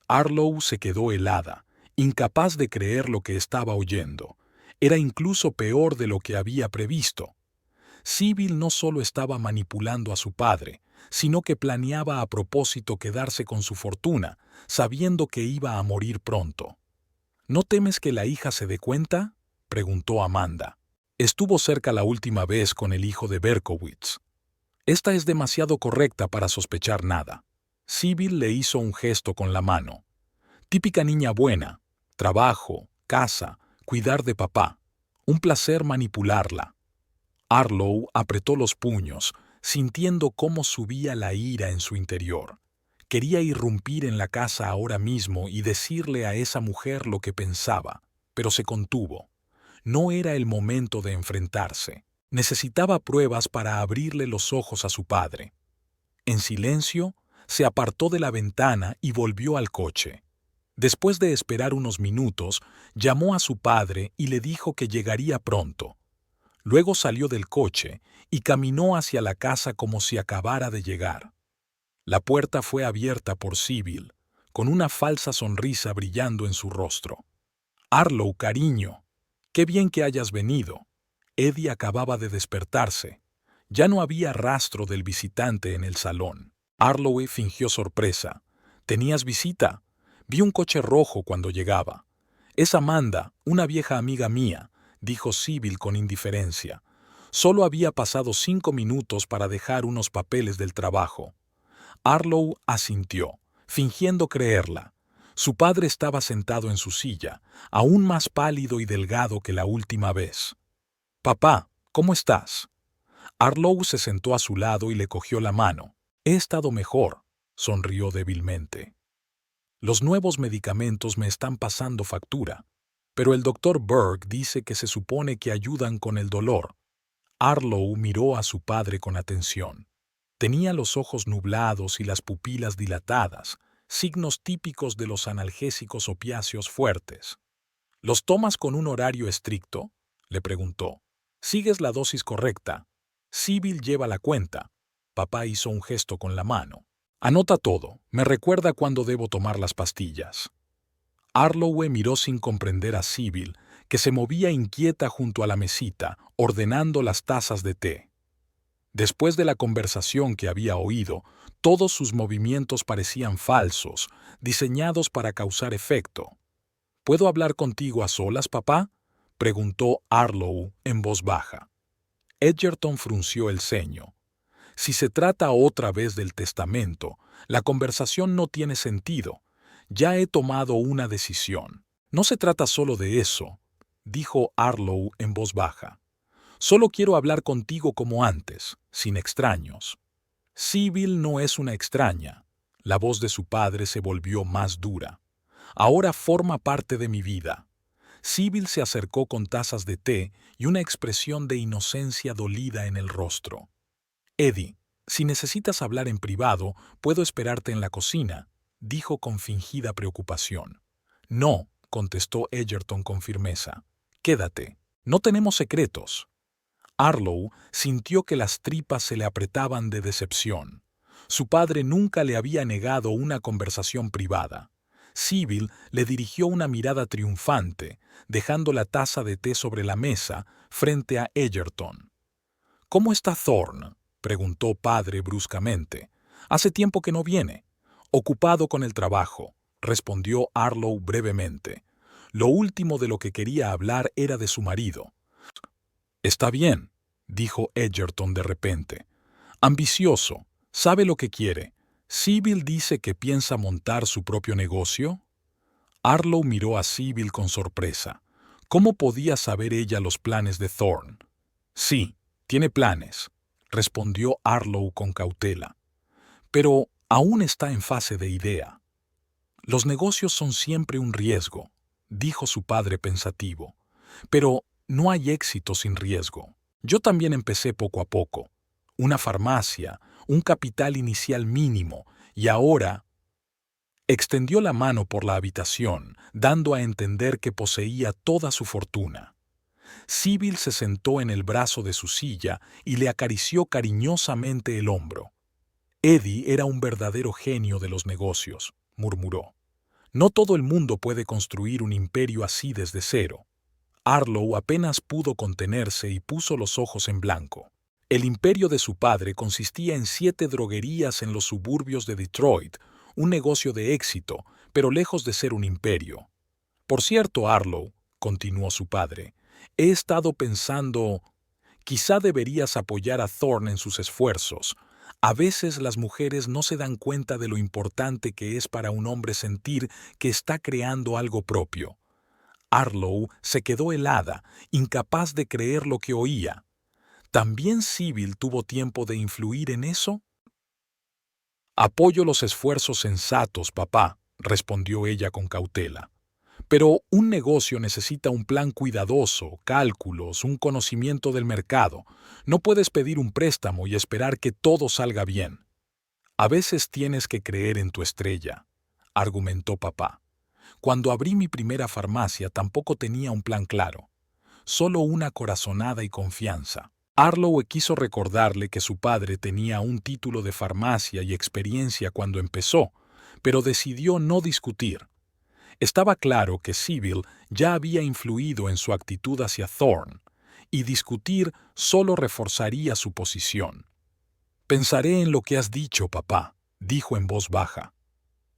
Arlowe se quedó helada, incapaz de creer lo que estaba oyendo. Era incluso peor de lo que había previsto. Sybil no solo estaba manipulando a su padre, sino que planeaba a propósito quedarse con su fortuna, sabiendo que iba a morir pronto. «¿No temes que la hija se dé cuenta?», preguntó Amanda. «Estuvo cerca la última vez con el hijo de Berkowitz. Esta es demasiado correcta para sospechar nada». Sybil le hizo un gesto con la mano. «Típica niña buena. Trabajo, casa, cuidar de papá. Un placer manipularla». Arlowe apretó los puños, sintiendo cómo subía la ira en su interior. Quería irrumpir en la casa ahora mismo y decirle a esa mujer lo que pensaba, pero se contuvo. No era el momento de enfrentarse. Necesitaba pruebas para abrirle los ojos a su padre. En silencio, se apartó de la ventana y volvió al coche. Después de esperar unos minutos, llamó a su padre y le dijo que llegaría pronto. Luego salió del coche y caminó hacia la casa como si acabara de llegar. La puerta fue abierta por Sybil, con una falsa sonrisa brillando en su rostro. «Arlowe, cariño, qué bien que hayas venido». Eddie acababa de despertarse. Ya no había rastro del visitante en el salón. Arlowe fingió sorpresa. «¿Tenías visita? Vi un coche rojo cuando llegaba». «Es Amanda, una vieja amiga mía», dijo Sybil con indiferencia. Solo había pasado 5 minutos para dejar unos papeles del trabajo. Arlowe asintió, fingiendo creerla. Su padre estaba sentado en su silla, aún más pálido y delgado que la última vez. «Papá, ¿cómo estás?». Arlowe se sentó a su lado y le cogió la mano. «He estado mejor», sonrió débilmente. «Los nuevos medicamentos me están pasando factura. pero el doctor Burke dice que se supone que ayudan con el dolor. Arlo miró a su padre con atención. Tenía los ojos nublados y las pupilas dilatadas, signos típicos de los analgésicos opiáceos fuertes. ¿Los tomas con un horario estricto?, le preguntó. ¿Sigues la dosis correcta? Sybil lleva la cuenta. Papá hizo un gesto con la mano. Anota todo. Me recuerda cuándo debo tomar las pastillas. Arlowe miró sin comprender a Sybil, que se movía inquieta junto a la mesita, ordenando las tazas de té. Después de la conversación que había oído, todos sus movimientos parecían falsos, diseñados para causar efecto. ¿Puedo hablar contigo a solas, papá?, preguntó Arlo en voz baja. Edgerton frunció el ceño. Si se trata otra vez del testamento, la conversación no tiene sentido. Ya he tomado una decisión. No se trata solo de eso, dijo Arlo en voz baja. Solo quiero hablar contigo como antes, sin extraños. Sybil no es una extraña. La voz de su padre se volvió más dura. Ahora forma parte de mi vida. Sybil se acercó con tazas de té y una expresión de inocencia dolida en el rostro. Eddie, si necesitas hablar en privado, puedo esperarte en la cocina, dijo con fingida preocupación. No, contestó Edgerton con firmeza. Quédate. No tenemos secretos. Arlo sintió que las tripas se le apretaban de decepción. Su padre nunca le había negado una conversación privada. Sybil le dirigió una mirada triunfante, dejando la taza de té sobre la mesa frente a Edgerton. ¿Cómo está Thorne?, preguntó padre bruscamente. Hace tiempo que no viene. Ocupado con el trabajo, respondió Arlo brevemente. Lo último de lo que quería hablar era de su marido. Está bien, dijo Edgerton de repente. Ambicioso, sabe lo que quiere. ¿Sybil dice que piensa montar su propio negocio? Arlo miró a Sybil con sorpresa. ¿Cómo podía saber ella los planes de Thorne? Sí, tiene planes, respondió Arlo con cautela. Pero aún está en fase de idea. Los negocios son siempre un riesgo, dijo su padre pensativo. Pero no hay éxito sin riesgo. Yo también empecé poco a poco. Una farmacia, un capital inicial mínimo, y ahora... Extendió la mano por la habitación, dando a entender que poseía toda su fortuna. Sybil se sentó en el brazo de su silla y le acarició cariñosamente el hombro. Eddie era un verdadero genio de los negocios, murmuró. No todo el mundo puede construir un imperio así desde cero. Arlo apenas pudo contenerse y puso los ojos en blanco. El imperio de su padre consistía en 7 droguerías en los suburbios de Detroit, un negocio de éxito, pero lejos de ser un imperio. Por cierto, Arlo, continuó su padre, he estado pensando, quizá deberías apoyar a Thorne en sus esfuerzos. A veces las mujeres no se dan cuenta de lo importante que es para un hombre sentir que está creando algo propio. Arlo se quedó helada, incapaz de creer lo que oía. ¿También Sybil tuvo tiempo de influir en eso? Apoyo los esfuerzos sensatos, papá, respondió ella con cautela. Pero un negocio necesita un plan cuidadoso, cálculos, un conocimiento del mercado. No puedes pedir un préstamo y esperar que todo salga bien. A veces tienes que creer en tu estrella, argumentó papá. Cuando abrí mi primera farmacia tampoco tenía un plan claro, solo una corazonada y confianza. Arlo quiso recordarle que su padre tenía un título de farmacia y experiencia cuando empezó, pero decidió no discutir. Estaba claro que Sybil ya había influido en su actitud hacia Thorne, y discutir solo reforzaría su posición. «Pensaré en lo que has dicho, papá», dijo en voz baja.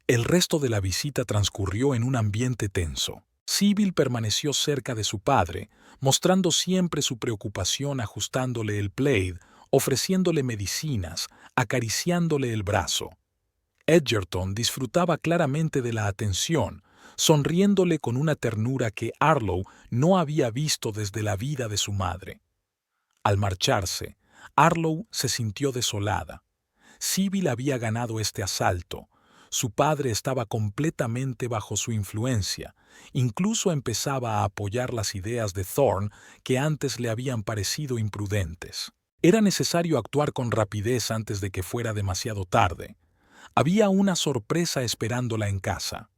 El resto de la visita transcurrió en un ambiente tenso. Sybil permaneció cerca de su padre, mostrando siempre su preocupación ajustándole el plaid, ofreciéndole medicinas, acariciándole el brazo. Edgerton disfrutaba claramente de la atención, sonriéndole con una ternura que Arlo no había visto desde la vida de su madre. Al marcharse, Arlo se sintió desolada. Sybil había ganado este asalto. Su padre estaba completamente bajo su influencia. Incluso empezaba a apoyar las ideas de Thorne que antes le habían parecido imprudentes. Era necesario actuar con rapidez antes de que fuera demasiado tarde. Había una sorpresa esperándola en casa.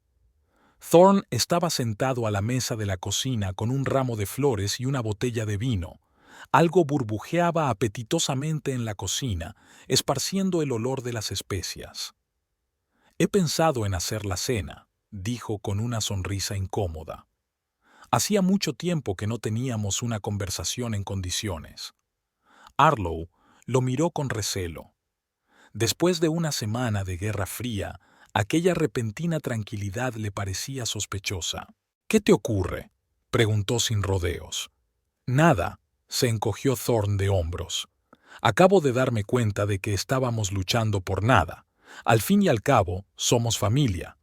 Thorne estaba sentado a la mesa de la cocina con un ramo de flores y una botella de vino. Algo burbujeaba apetitosamente en la cocina, esparciendo el olor de las especias. «He pensado en hacer la cena», dijo con una sonrisa incómoda. Hacía mucho tiempo que no teníamos una conversación en condiciones. Arlo lo miró con recelo. Después de una semana de Guerra Fría, aquella repentina tranquilidad le parecía sospechosa. «¿Qué te ocurre?», preguntó sin rodeos. «Nada», se encogió Thorne de hombros. «Acabo de darme cuenta de que estábamos luchando por nada. Al fin y al cabo, somos familia».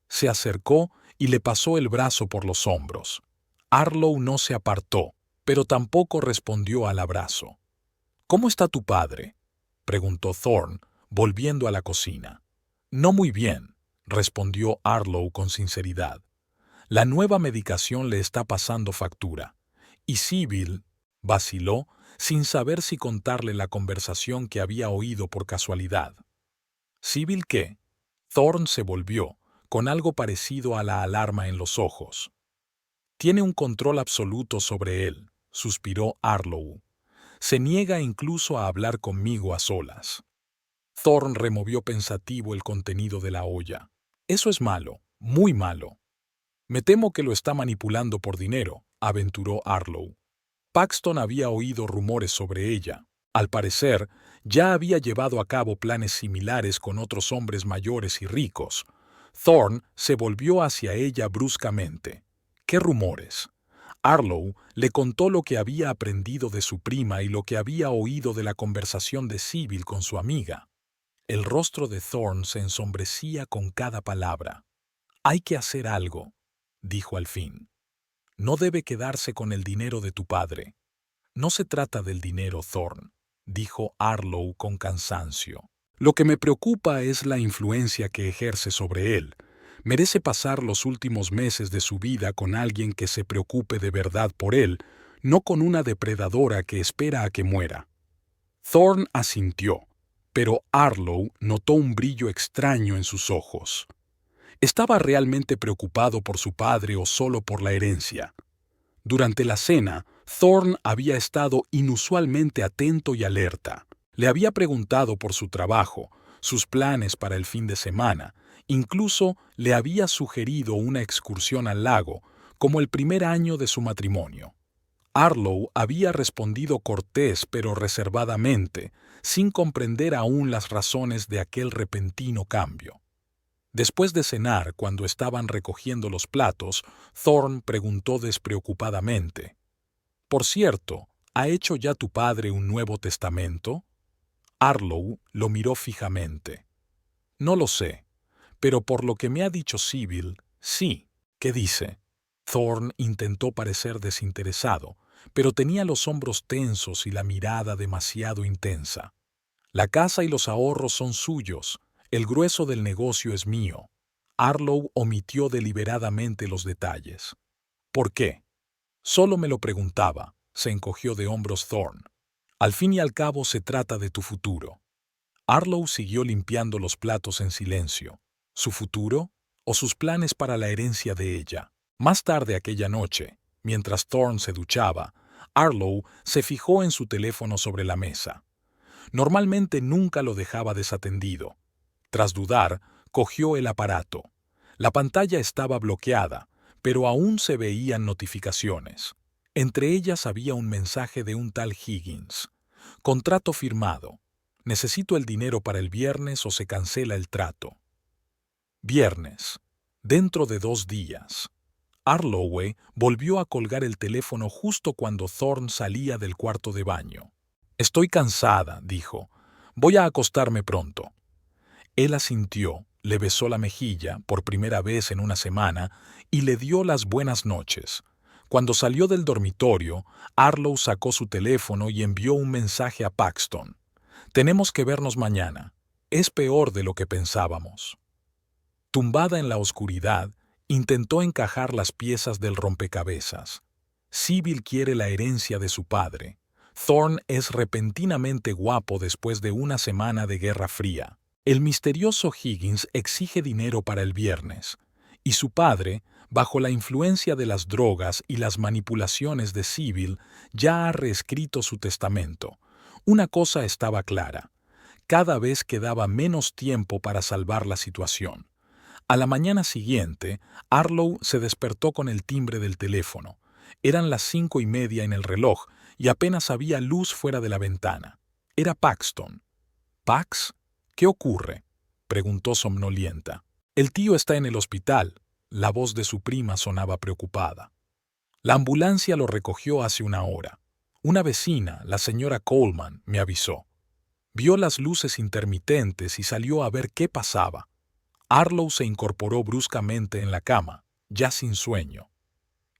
Se acercó y le pasó el brazo por los hombros. Arlo no se apartó, pero tampoco respondió al abrazo. «¿Cómo está tu padre?», preguntó Thorne, volviendo a la cocina. «No muy bien», respondió Arlo con sinceridad. «La nueva medicación le está pasando factura». Y Sybil vaciló, sin saber si contarle la conversación que había oído por casualidad. «¿Sybil qué?». Thorne se volvió, con algo parecido a la alarma en los ojos. «Tiene un control absoluto sobre él», suspiró Arlo. «Se niega incluso a hablar conmigo a solas». Thorne removió pensativo el contenido de la olla. «Eso es malo, muy malo». «Me temo que lo está manipulando por dinero», aventuró Arlo. Paxton había oído rumores sobre ella. Al parecer, ya había llevado a cabo planes similares con otros hombres mayores y ricos. Thorne se volvió hacia ella bruscamente. «¿Qué rumores?». Arlo le contó lo que había aprendido de su prima y lo que había oído de la conversación de Sybil con su amiga. El rostro de Thorne se ensombrecía con cada palabra. «Hay que hacer algo», dijo al fin. «No debe quedarse con el dinero de tu padre». «No se trata del dinero, Thorne», dijo Arlo con cansancio. «Lo que me preocupa es la influencia que ejerce sobre él. Merece pasar los últimos meses de su vida con alguien que se preocupe de verdad por él, no con una depredadora que espera a que muera». Thorne asintió, pero Arlo notó un brillo extraño en sus ojos. ¿Estaba realmente preocupado por su padre o solo por la herencia? Durante la cena, Thorne había estado inusualmente atento y alerta. Le había preguntado por su trabajo, sus planes para el fin de semana, incluso le había sugerido una excursión al lago, como el primer año de su matrimonio. Arlo había respondido cortés pero reservadamente, sin comprender aún las razones de aquel repentino cambio. Después de cenar, cuando estaban recogiendo los platos, Thorne preguntó despreocupadamente: «Por cierto, ¿ha hecho ya tu padre un Nuevo Testamento?». Arlo lo miró fijamente. «No lo sé, pero por lo que me ha dicho Sybil, sí». «¿Qué dice?». Thorne intentó parecer desinteresado, pero tenía los hombros tensos y la mirada demasiado intensa. «La casa y los ahorros son suyos. El grueso del negocio es mío». Arlo omitió deliberadamente los detalles. «¿Por qué?». «Solo me lo preguntaba», se encogió de hombros Thorne. «Al fin y al cabo se trata de tu futuro». Arlo siguió limpiando los platos en silencio. ¿Su futuro? ¿O sus planes para la herencia de ella? Más tarde aquella noche, mientras Thorne se duchaba, Arlo se fijó en su teléfono sobre la mesa. Normalmente nunca lo dejaba desatendido. Tras dudar, cogió el aparato. La pantalla estaba bloqueada, pero aún se veían notificaciones. Entre ellas había un mensaje de un tal Higgins. «Contrato firmado. Necesito el dinero para el viernes o se cancela el trato». Viernes. Dentro de 2 días. Arlowe volvió a colgar el teléfono justo cuando Thorne salía del cuarto de baño. «Estoy cansada», dijo. «Voy a acostarme pronto». Él asintió, le besó la mejilla, por primera vez en una semana, y le dio las buenas noches. Cuando salió del dormitorio, Arlo sacó su teléfono y envió un mensaje a Paxton. «Tenemos que vernos mañana. Es peor de lo que pensábamos». Tumbada en la oscuridad, intentó encajar las piezas del rompecabezas. Sybil quiere la herencia de su padre. Thorne es repentinamente guapo después de una semana de Guerra Fría. El misterioso Higgins exige dinero para el viernes. Y su padre, bajo la influencia de las drogas y las manipulaciones de Sybil, ya ha reescrito su testamento. Una cosa estaba clara. Cada vez quedaba menos tiempo para salvar la situación. A la mañana siguiente, Arlo se despertó con el timbre del teléfono. Eran las 5:30 en el reloj y apenas había luz fuera de la ventana. Era Paxton. «¿Pax? ¿Qué ocurre?», preguntó somnolienta. «El tío está en el hospital». La voz de su prima sonaba preocupada. «La ambulancia lo recogió hace una hora. Una vecina, la señora Coleman, me avisó. Vio las luces intermitentes y salió a ver qué pasaba». Arlo se incorporó bruscamente en la cama, ya sin sueño.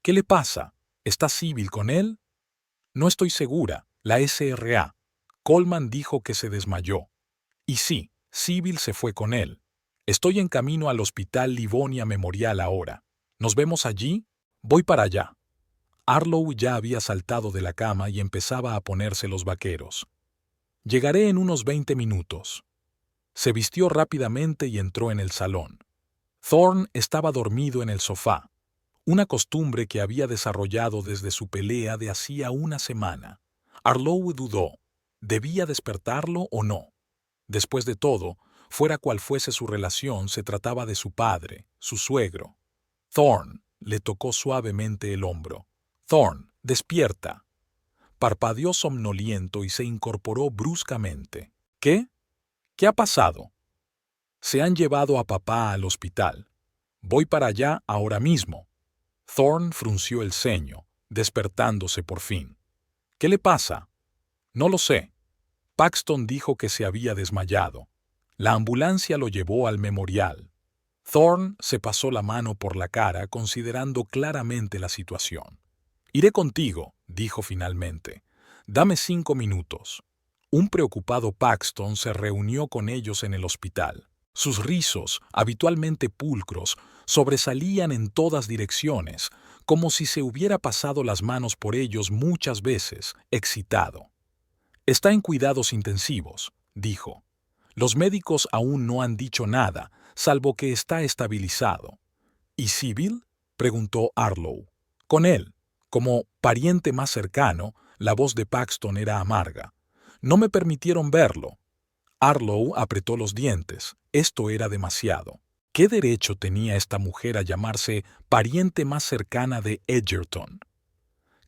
«¿Qué le pasa? ¿Está Sybil con él?» «No estoy segura. La SRA. Coleman dijo que se desmayó. Y sí, Sybil se fue con él. Estoy en camino al Hospital Livonia Memorial ahora. ¿Nos vemos allí? Voy para allá». Arlo ya había saltado de la cama y empezaba a ponerse los vaqueros. «Llegaré en unos 20 minutos». Se vistió rápidamente y entró en el salón. Thorne estaba dormido en el sofá, una costumbre que había desarrollado desde su pelea de hacía una semana. Arlo dudó, ¿debía despertarlo o no? Después de todo, fuera cual fuese su relación, se trataba de su padre, su suegro. «Thorne», le tocó suavemente el hombro. «Thorne, despierta». Parpadeó somnoliento y se incorporó bruscamente. «¿Qué? ¿Qué ha pasado?» «Se han llevado a papá al hospital. Voy para allá ahora mismo». Thorne frunció el ceño, despertándose por fin. «¿Qué le pasa?» «No lo sé. Paxton dijo que se había desmayado. La ambulancia lo llevó al memorial». Thorne se pasó la mano por la cara considerando claramente la situación. «Iré contigo», dijo finalmente. «Dame 5 minutos». Un preocupado Paxton se reunió con ellos en el hospital. Sus rizos, habitualmente pulcros, sobresalían en todas direcciones, como si se hubiera pasado las manos por ellos muchas veces, excitado. «Está en cuidados intensivos», dijo. «Los médicos aún no han dicho nada, salvo que está estabilizado». «¿Y Sybil?», preguntó Arlo. «Con él». Como pariente más cercano, la voz de Paxton era amarga. «No me permitieron verlo». Arlo apretó los dientes. Esto era demasiado. ¿Qué derecho tenía esta mujer a llamarse pariente más cercana de Edgerton?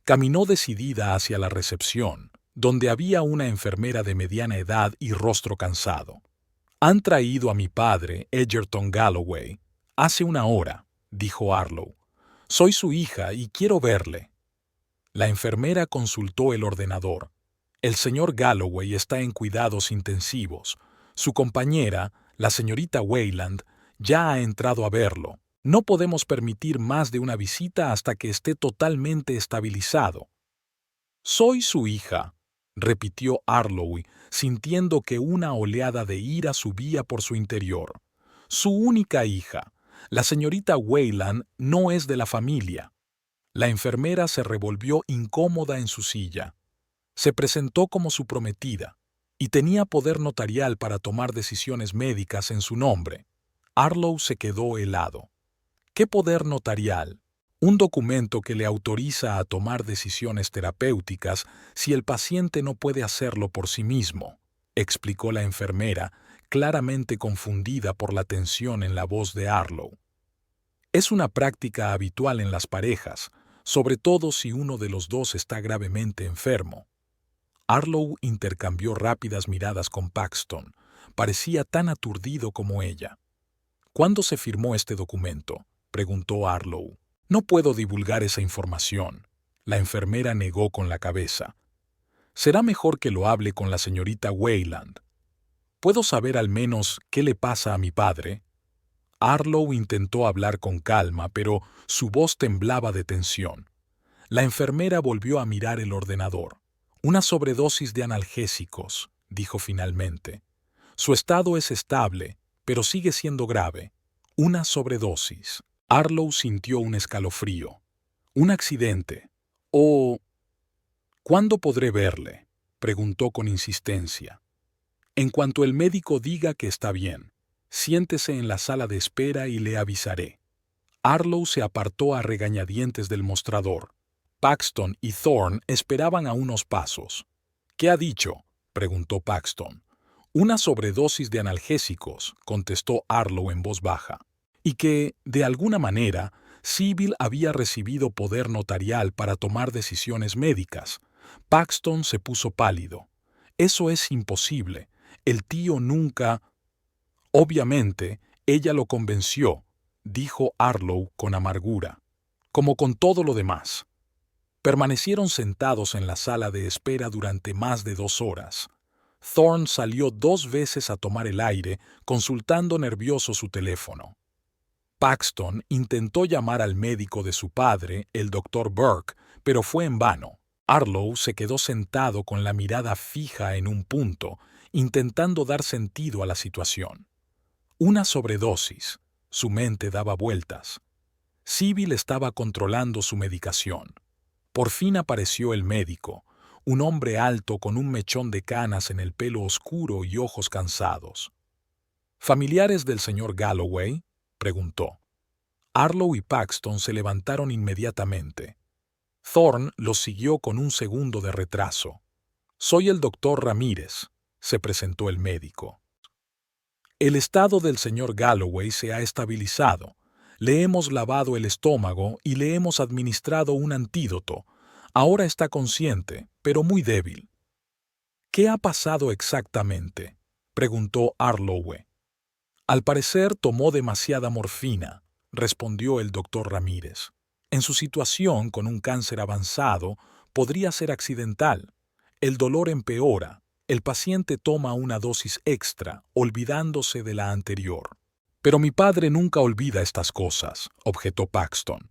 Caminó decidida hacia la recepción, donde había una enfermera de mediana edad y rostro cansado. «Han traído a mi padre, Edgerton Galloway. Hace una hora», dijo Arlo. «Soy su hija y quiero verle». La enfermera consultó el ordenador. «El señor Galloway está en cuidados intensivos. Su compañera, la señorita Wayland, ya ha entrado a verlo. No podemos permitir más de una visita hasta que esté totalmente estabilizado». «Soy su hija», repitió Arlo, sintiendo que una oleada de ira subía por su interior. «Su única hija. La señorita Wayland no es de la familia». La enfermera se revolvió incómoda en su silla. Se presentó como su prometida y tenía poder notarial para tomar decisiones médicas en su nombre. Arlo se quedó helado. ¿Qué poder notarial? Un documento que le autoriza a tomar decisiones terapéuticas si el paciente no puede hacerlo por sí mismo, explicó la enfermera, claramente confundida por la tensión en la voz de Arlo. Es una práctica habitual en las parejas, sobre todo si uno de los dos está gravemente enfermo. Arlo intercambió rápidas miradas con Paxton. Parecía tan aturdido como ella. «¿Cuándo se firmó este documento?», preguntó Arlo. «No puedo divulgar esa información». La enfermera negó con la cabeza. «Será mejor que lo hable con la señorita Wayland». «¿Puedo saber al menos qué le pasa a mi padre?». Arlo intentó hablar con calma, pero su voz temblaba de tensión. La enfermera volvió a mirar el ordenador. «Una sobredosis de analgésicos», dijo finalmente. «Su estado es estable, pero sigue siendo grave. Una sobredosis. Arlo sintió un escalofrío. Un accidente. ¿O cuándo podré verle?, preguntó con insistencia. En cuanto el médico diga que está bien, siéntese en la sala de espera y le avisaré. Arlo se apartó a regañadientes del mostrador. Paxton y Thorne esperaban a unos pasos. ¿Qué ha dicho?, preguntó Paxton. Una sobredosis de analgésicos, contestó Arlo en voz baja. Y que, de alguna manera, Sybil había recibido poder notarial para tomar decisiones médicas. Paxton se puso pálido. Eso es imposible. El tío nunca... Obviamente, ella lo convenció, dijo Arlo con amargura, como con todo lo demás. Permanecieron sentados en la sala de espera durante más de 2 horas. Thorne salió 2 veces a tomar el aire, consultando nervioso su teléfono. Paxton intentó llamar al médico de su padre, el Dr. Burke, pero fue en vano. Arlo se quedó sentado con la mirada fija en un punto, intentando dar sentido a la situación. Una sobredosis. Su mente daba vueltas. Sybil estaba controlando su medicación. Por fin apareció el médico, un hombre alto con un mechón de canas en el pelo oscuro y ojos cansados. ¿Familiares del señor Galloway?, preguntó. Arlo y Paxton se levantaron inmediatamente. Thorne los siguió con un segundo de retraso. «Soy el doctor Ramírez», se presentó el médico. «El estado del señor Galloway se ha estabilizado. Le hemos lavado el estómago y le hemos administrado un antídoto. Ahora está consciente, pero muy débil». «¿Qué ha pasado exactamente?», preguntó Arlowe. «Al parecer tomó demasiada morfina», respondió el doctor Ramírez. «En su situación, con un cáncer avanzado, podría ser accidental. El dolor empeora. El paciente toma una dosis extra, olvidándose de la anterior». «Pero mi padre nunca olvida estas cosas», objetó Paxton.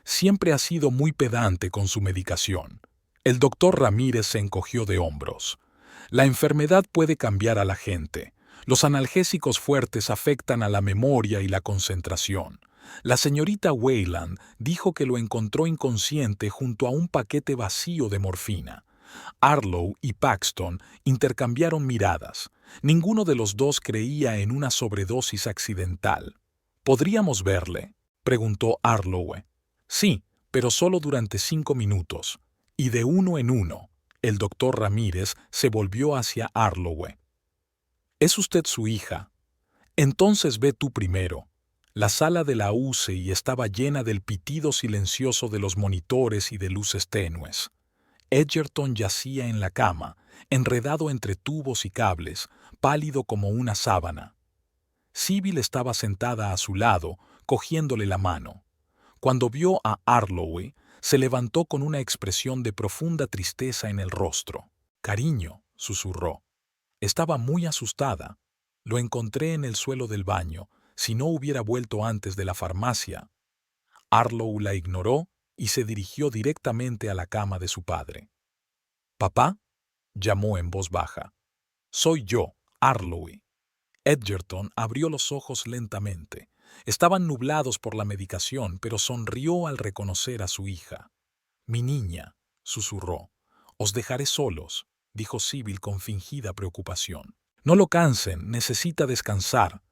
«Siempre ha sido muy pedante con su medicación». El doctor Ramírez se encogió de hombros. «La enfermedad puede cambiar a la gente. Los analgésicos fuertes afectan a la memoria y la concentración. La señorita Wayland dijo que lo encontró inconsciente junto a un paquete vacío de morfina». Arlo y Paxton intercambiaron miradas. Ninguno de los dos creía en una sobredosis accidental. «¿Podríamos verle?», preguntó Arlowe. «Sí, pero solo durante 5 minutos. Y de uno en uno». El doctor Ramírez se volvió hacia Arlowe. «¿Es usted su hija? Entonces ve tú primero». La sala de la UCI estaba llena del pitido silencioso de los monitores y de luces tenues. Edgerton yacía en la cama, enredado entre tubos y cables, pálido como una sábana. Sybil estaba sentada a su lado, cogiéndole la mano. Cuando vio a Arlowe, se levantó con una expresión de profunda tristeza en el rostro. «Cariño», susurró. Estaba muy asustada. «Lo encontré en el suelo del baño. Si no hubiera vuelto antes de la farmacia». Arlo la ignoró y se dirigió directamente a la cama de su padre. «¿Papá?», llamó en voz baja. «Soy yo, Arlowe». Edgerton abrió los ojos lentamente. Estaban nublados por la medicación, pero sonrió al reconocer a su hija. «Mi niña», susurró. «Os dejaré solos», dijo Sybil con fingida preocupación. «No lo cansen, necesita descansar».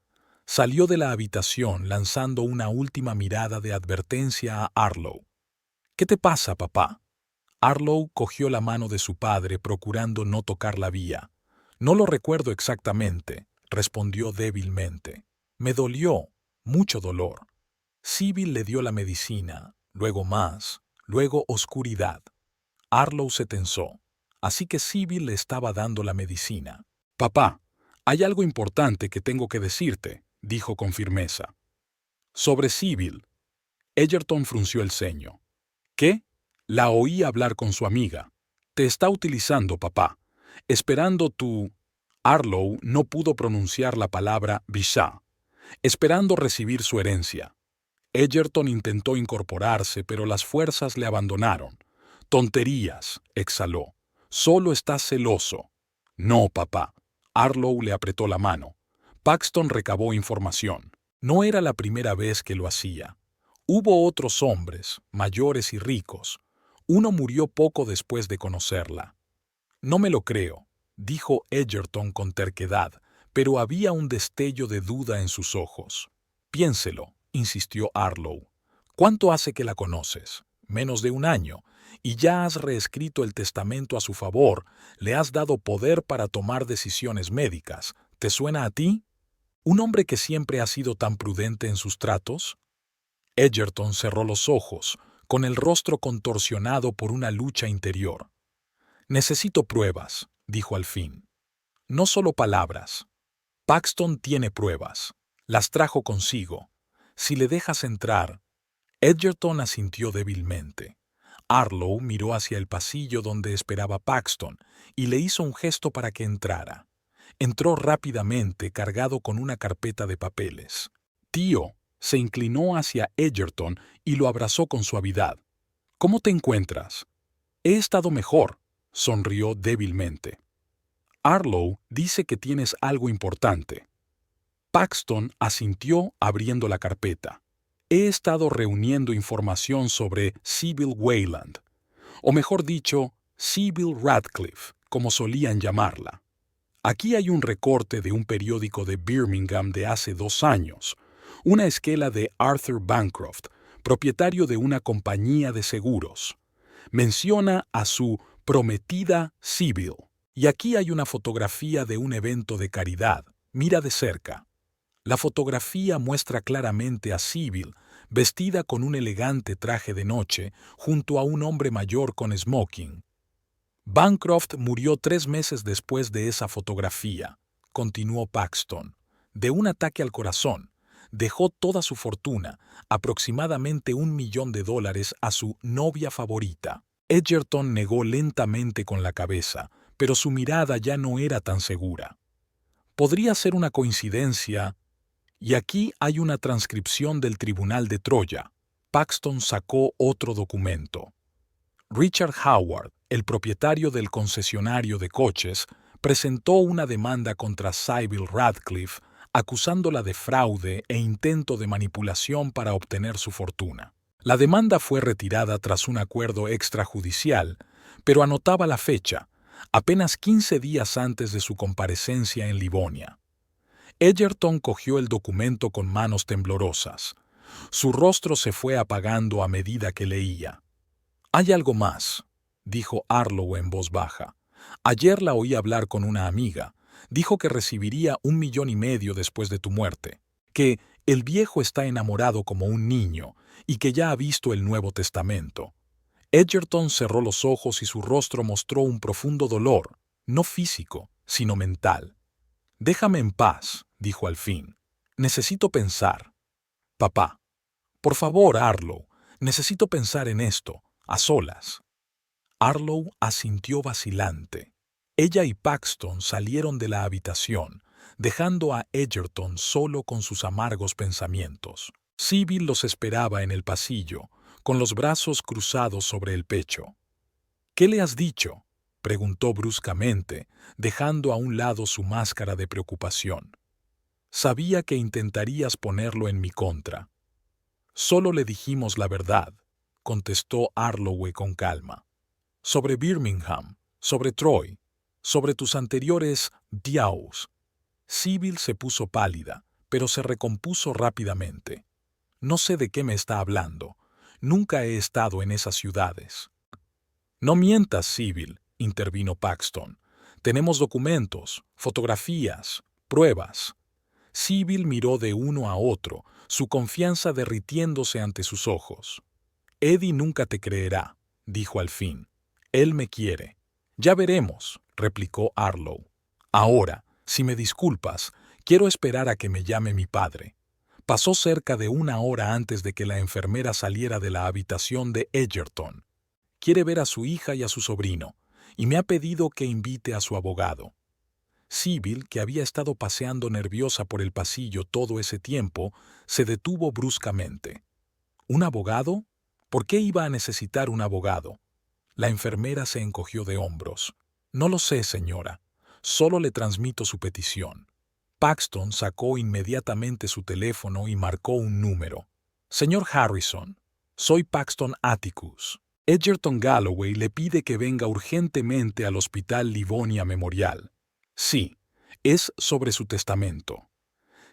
Salió de la habitación lanzando una última mirada de advertencia a Arlo. «¿Qué te pasa, papá?». Arlo cogió la mano de su padre procurando no tocar la vía. «No lo recuerdo exactamente», respondió débilmente. «Me dolió, mucho dolor». Sybil le dio la medicina, luego más, luego oscuridad. Arlo se tensó, así que Sybil le estaba dando la medicina. «Papá, hay algo importante que tengo que decirte», dijo con firmeza. «Sobre Sybil». Edgerton frunció el ceño. «¿Qué?». «La oí hablar con su amiga. Te está utilizando, papá. Esperando tu...». Arlo no pudo pronunciar la palabra Bichat. «Esperando recibir su herencia». Edgerton intentó incorporarse, pero las fuerzas le abandonaron. «Tonterías», exhaló. «Solo estás celoso». «No, papá». Arlo le apretó la mano. Paxton recabó información. No era la primera vez que lo hacía. Hubo otros hombres, mayores y ricos. Uno murió poco después de conocerla. No me lo creo, dijo Edgerton con terquedad, pero había un destello de duda en sus ojos. Piénselo, insistió Harlow. ¿Cuánto hace que la conoces? Menos de un año, y ya has reescrito el testamento a su favor, le has dado poder para tomar decisiones médicas. ¿Te suena a ti? ¿Un hombre que siempre ha sido tan prudente en sus tratos? Edgerton cerró los ojos, con el rostro contorsionado por una lucha interior. Necesito pruebas, dijo al fin. No solo palabras. Paxton tiene pruebas. Las trajo consigo. Si le dejas entrar. Edgerton asintió débilmente. Harlow miró hacia el pasillo donde esperaba Paxton y le hizo un gesto para que entrara. Entró rápidamente, cargado con una carpeta de papeles. Tío, se inclinó hacia Edgerton y lo abrazó con suavidad. ¿Cómo te encuentras? He estado mejor, sonrió débilmente. Harlow dice que tienes algo importante. Paxton asintió abriendo la carpeta. He estado reuniendo información sobre Sybil Wayland, o mejor dicho, Sybil Radcliffe, como solían llamarla. Aquí hay un recorte de un periódico de Birmingham de hace 2 años, una esquela de Arthur Bancroft, propietario de una compañía de seguros. Menciona a su prometida Sybil. Y aquí hay una fotografía de un evento de caridad. Mira de cerca. La fotografía muestra claramente a Sybil, vestida con un elegante traje de noche, junto a un hombre mayor con smoking. Bancroft murió 3 meses después de esa fotografía, continuó Paxton, de un ataque al corazón. Dejó toda su fortuna, aproximadamente $1.000.000, a su novia favorita. Edgerton negó lentamente con la cabeza, pero su mirada ya no era tan segura. Podría ser una coincidencia. Y aquí hay una transcripción del Tribunal de Troya. Paxton sacó otro documento. Richard Howard, el propietario del concesionario de coches, presentó una demanda contra Sybil Radcliffe, acusándola de fraude e intento de manipulación para obtener su fortuna. La demanda fue retirada tras un acuerdo extrajudicial, pero anotaba la fecha, apenas 15 días antes de su comparecencia en Livonia. Edgerton cogió el documento con manos temblorosas. Su rostro se fue apagando a medida que leía. «Hay algo más», dijo Harlow en voz baja. «Ayer la oí hablar con una amiga. Dijo que recibiría $1.500.000 después de tu muerte, que el viejo está enamorado como un niño y que ya ha visto el Nuevo Testamento». Edgerton cerró los ojos y su rostro mostró un profundo dolor, no físico, sino mental. «Déjame en paz», dijo al fin. «Necesito pensar». «Papá». «Por favor, Harlow, necesito pensar en esto, a solas». Harlow asintió vacilante. Ella y Paxton salieron de la habitación, dejando a Edgerton solo con sus amargos pensamientos. Sybil los esperaba en el pasillo, con los brazos cruzados sobre el pecho. «¿Qué le has dicho?», preguntó bruscamente, dejando a un lado su máscara de preocupación. «Sabía que intentarías ponerlo en mi contra». «Solo le dijimos la verdad», contestó Harlow con calma. «Sobre Birmingham, sobre Troy, sobre tus anteriores diaos». Sybil se puso pálida, pero se recompuso rápidamente. «No sé de qué me está hablando. Nunca he estado en esas ciudades». «No mientas, Sybil», intervino Paxton. «Tenemos documentos, fotografías, pruebas». Sybil miró de uno a otro, su confianza derritiéndose ante sus ojos. «Eddie nunca te creerá», dijo al fin. «Él me quiere». «Ya veremos», replicó Harlow. «Ahora, si me disculpas, quiero esperar a que me llame mi padre». Pasó cerca de 1 hora antes de que la enfermera saliera de la habitación de Edgerton. «Quiere ver a su hija y a su sobrino, y me ha pedido que invite a su abogado». Sybil, que había estado paseando nerviosa por el pasillo todo ese tiempo, se detuvo bruscamente. ¿Un abogado? ¿Por qué iba a necesitar un abogado? La enfermera se encogió de hombros. «No lo sé, señora. Solo le transmito su petición». Paxton sacó inmediatamente su teléfono y marcó un número. «Señor Harrison, soy Paxton Atticus. Edgerton Galloway le pide que venga urgentemente al Hospital Livonia Memorial». Sí, es sobre su testamento.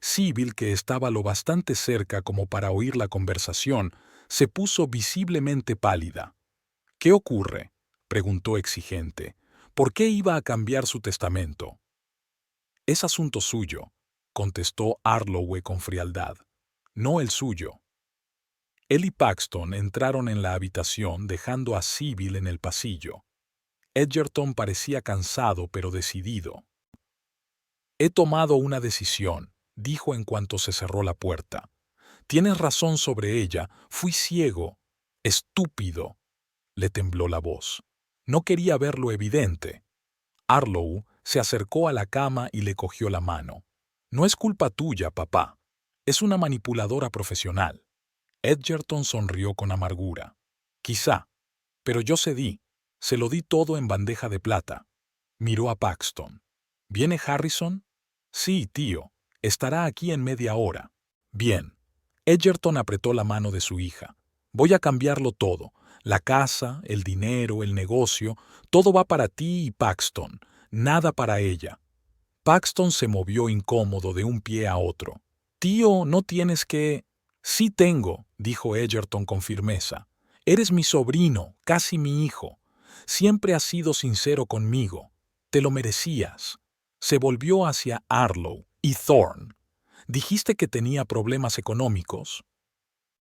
Sybil, que estaba lo bastante cerca como para oír la conversación, se puso visiblemente pálida. «¿Qué ocurre?», preguntó exigente. «¿Por qué iba a cambiar su testamento?». «Es asunto suyo», contestó Arlowe con frialdad. «No el suyo». Él y Paxton entraron en la habitación dejando a Sybil en el pasillo. Edgerton parecía cansado pero decidido. «He tomado una decisión», dijo en cuanto se cerró la puerta. «Tienes razón sobre ella. Fui ciego. Estúpido». Le tembló la voz. No quería ver lo evidente. Arlowe se acercó a la cama y le cogió la mano. «No es culpa tuya, papá. Es una manipuladora profesional». Edgerton sonrió con amargura. «Quizá, pero yo cedí. Se lo di todo en bandeja de plata». Miró a Paxton. «¿Viene Harrison?» «Sí, tío. Estará aquí en media hora». «Bien». Edgerton apretó la mano de su hija. «Voy a cambiarlo todo. La casa, el dinero, el negocio, todo va para ti y Paxton. Nada para ella». Paxton se movió incómodo de un pie a otro. «Tío, no tienes que...». «Sí tengo», dijo Edgerton con firmeza. «Eres mi sobrino, casi mi hijo. Siempre has sido sincero conmigo. Te lo merecías». Se volvió hacia Arlowe y Thorne. «¿Dijiste que tenía problemas económicos?».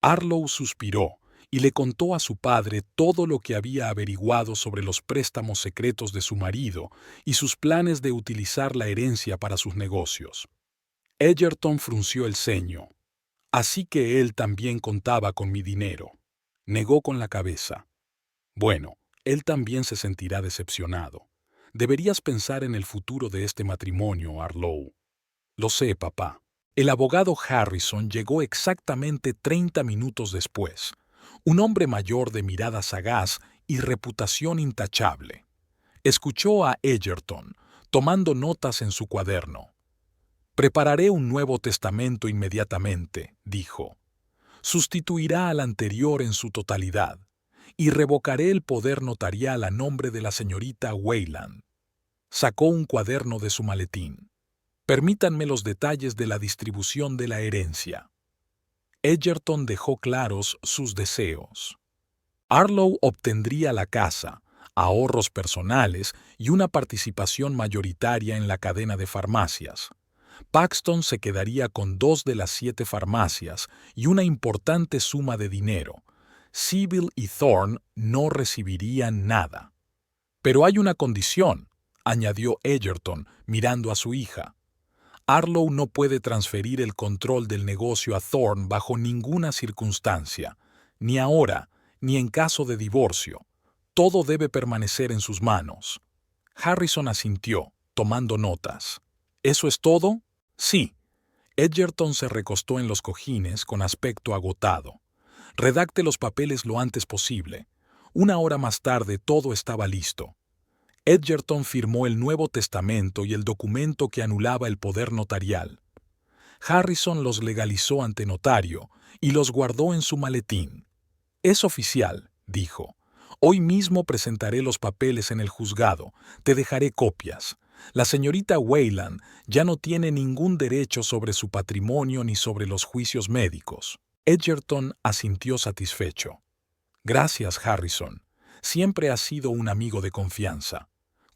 Arlowe suspiró y le contó a su padre todo lo que había averiguado sobre los préstamos secretos de su marido y sus planes de utilizar la herencia para sus negocios. Edgerton frunció el ceño. «Así que él también contaba con mi dinero». Negó con la cabeza. «Bueno, él también se sentirá decepcionado. Deberías pensar en el futuro de este matrimonio, Arlowe». «Lo sé, papá». El abogado Harrison llegó exactamente 30 minutos después. Un hombre mayor de mirada sagaz y reputación intachable. Escuchó a Edgerton, tomando notas en su cuaderno. «Prepararé un nuevo testamento inmediatamente», dijo. «Sustituirá al anterior en su totalidad, y revocaré el poder notarial a nombre de la señorita Wayland». Sacó un cuaderno de su maletín. «Permítanme los detalles de la distribución de la herencia». Edgerton dejó claros sus deseos. Arlowe obtendría la casa, ahorros personales y una participación mayoritaria en la cadena de farmacias. Paxton se quedaría con 2 de las 7 farmacias y una importante suma de dinero. Sybil y Thorne no recibirían nada. «Pero hay una condición», añadió Edgerton, mirando a su hija. «Arlowe no puede transferir el control del negocio a Thorne bajo ninguna circunstancia, ni ahora, ni en caso de divorcio. Todo debe permanecer en sus manos». Harrison asintió, tomando notas. «¿Eso es todo?». «Sí». Edgerton se recostó en los cojines con aspecto agotado. «Redacte los papeles lo antes posible». 1 hora más tarde todo estaba listo. Edgerton firmó el Nuevo Testamento y el documento que anulaba el poder notarial. Harrison los legalizó ante notario y los guardó en su maletín. «Es oficial», dijo. «Hoy mismo presentaré los papeles en el juzgado. Te dejaré copias. La señorita Wayland ya no tiene ningún derecho sobre su patrimonio ni sobre los juicios médicos». Edgerton asintió satisfecho. «Gracias, Harrison. Siempre has sido un amigo de confianza».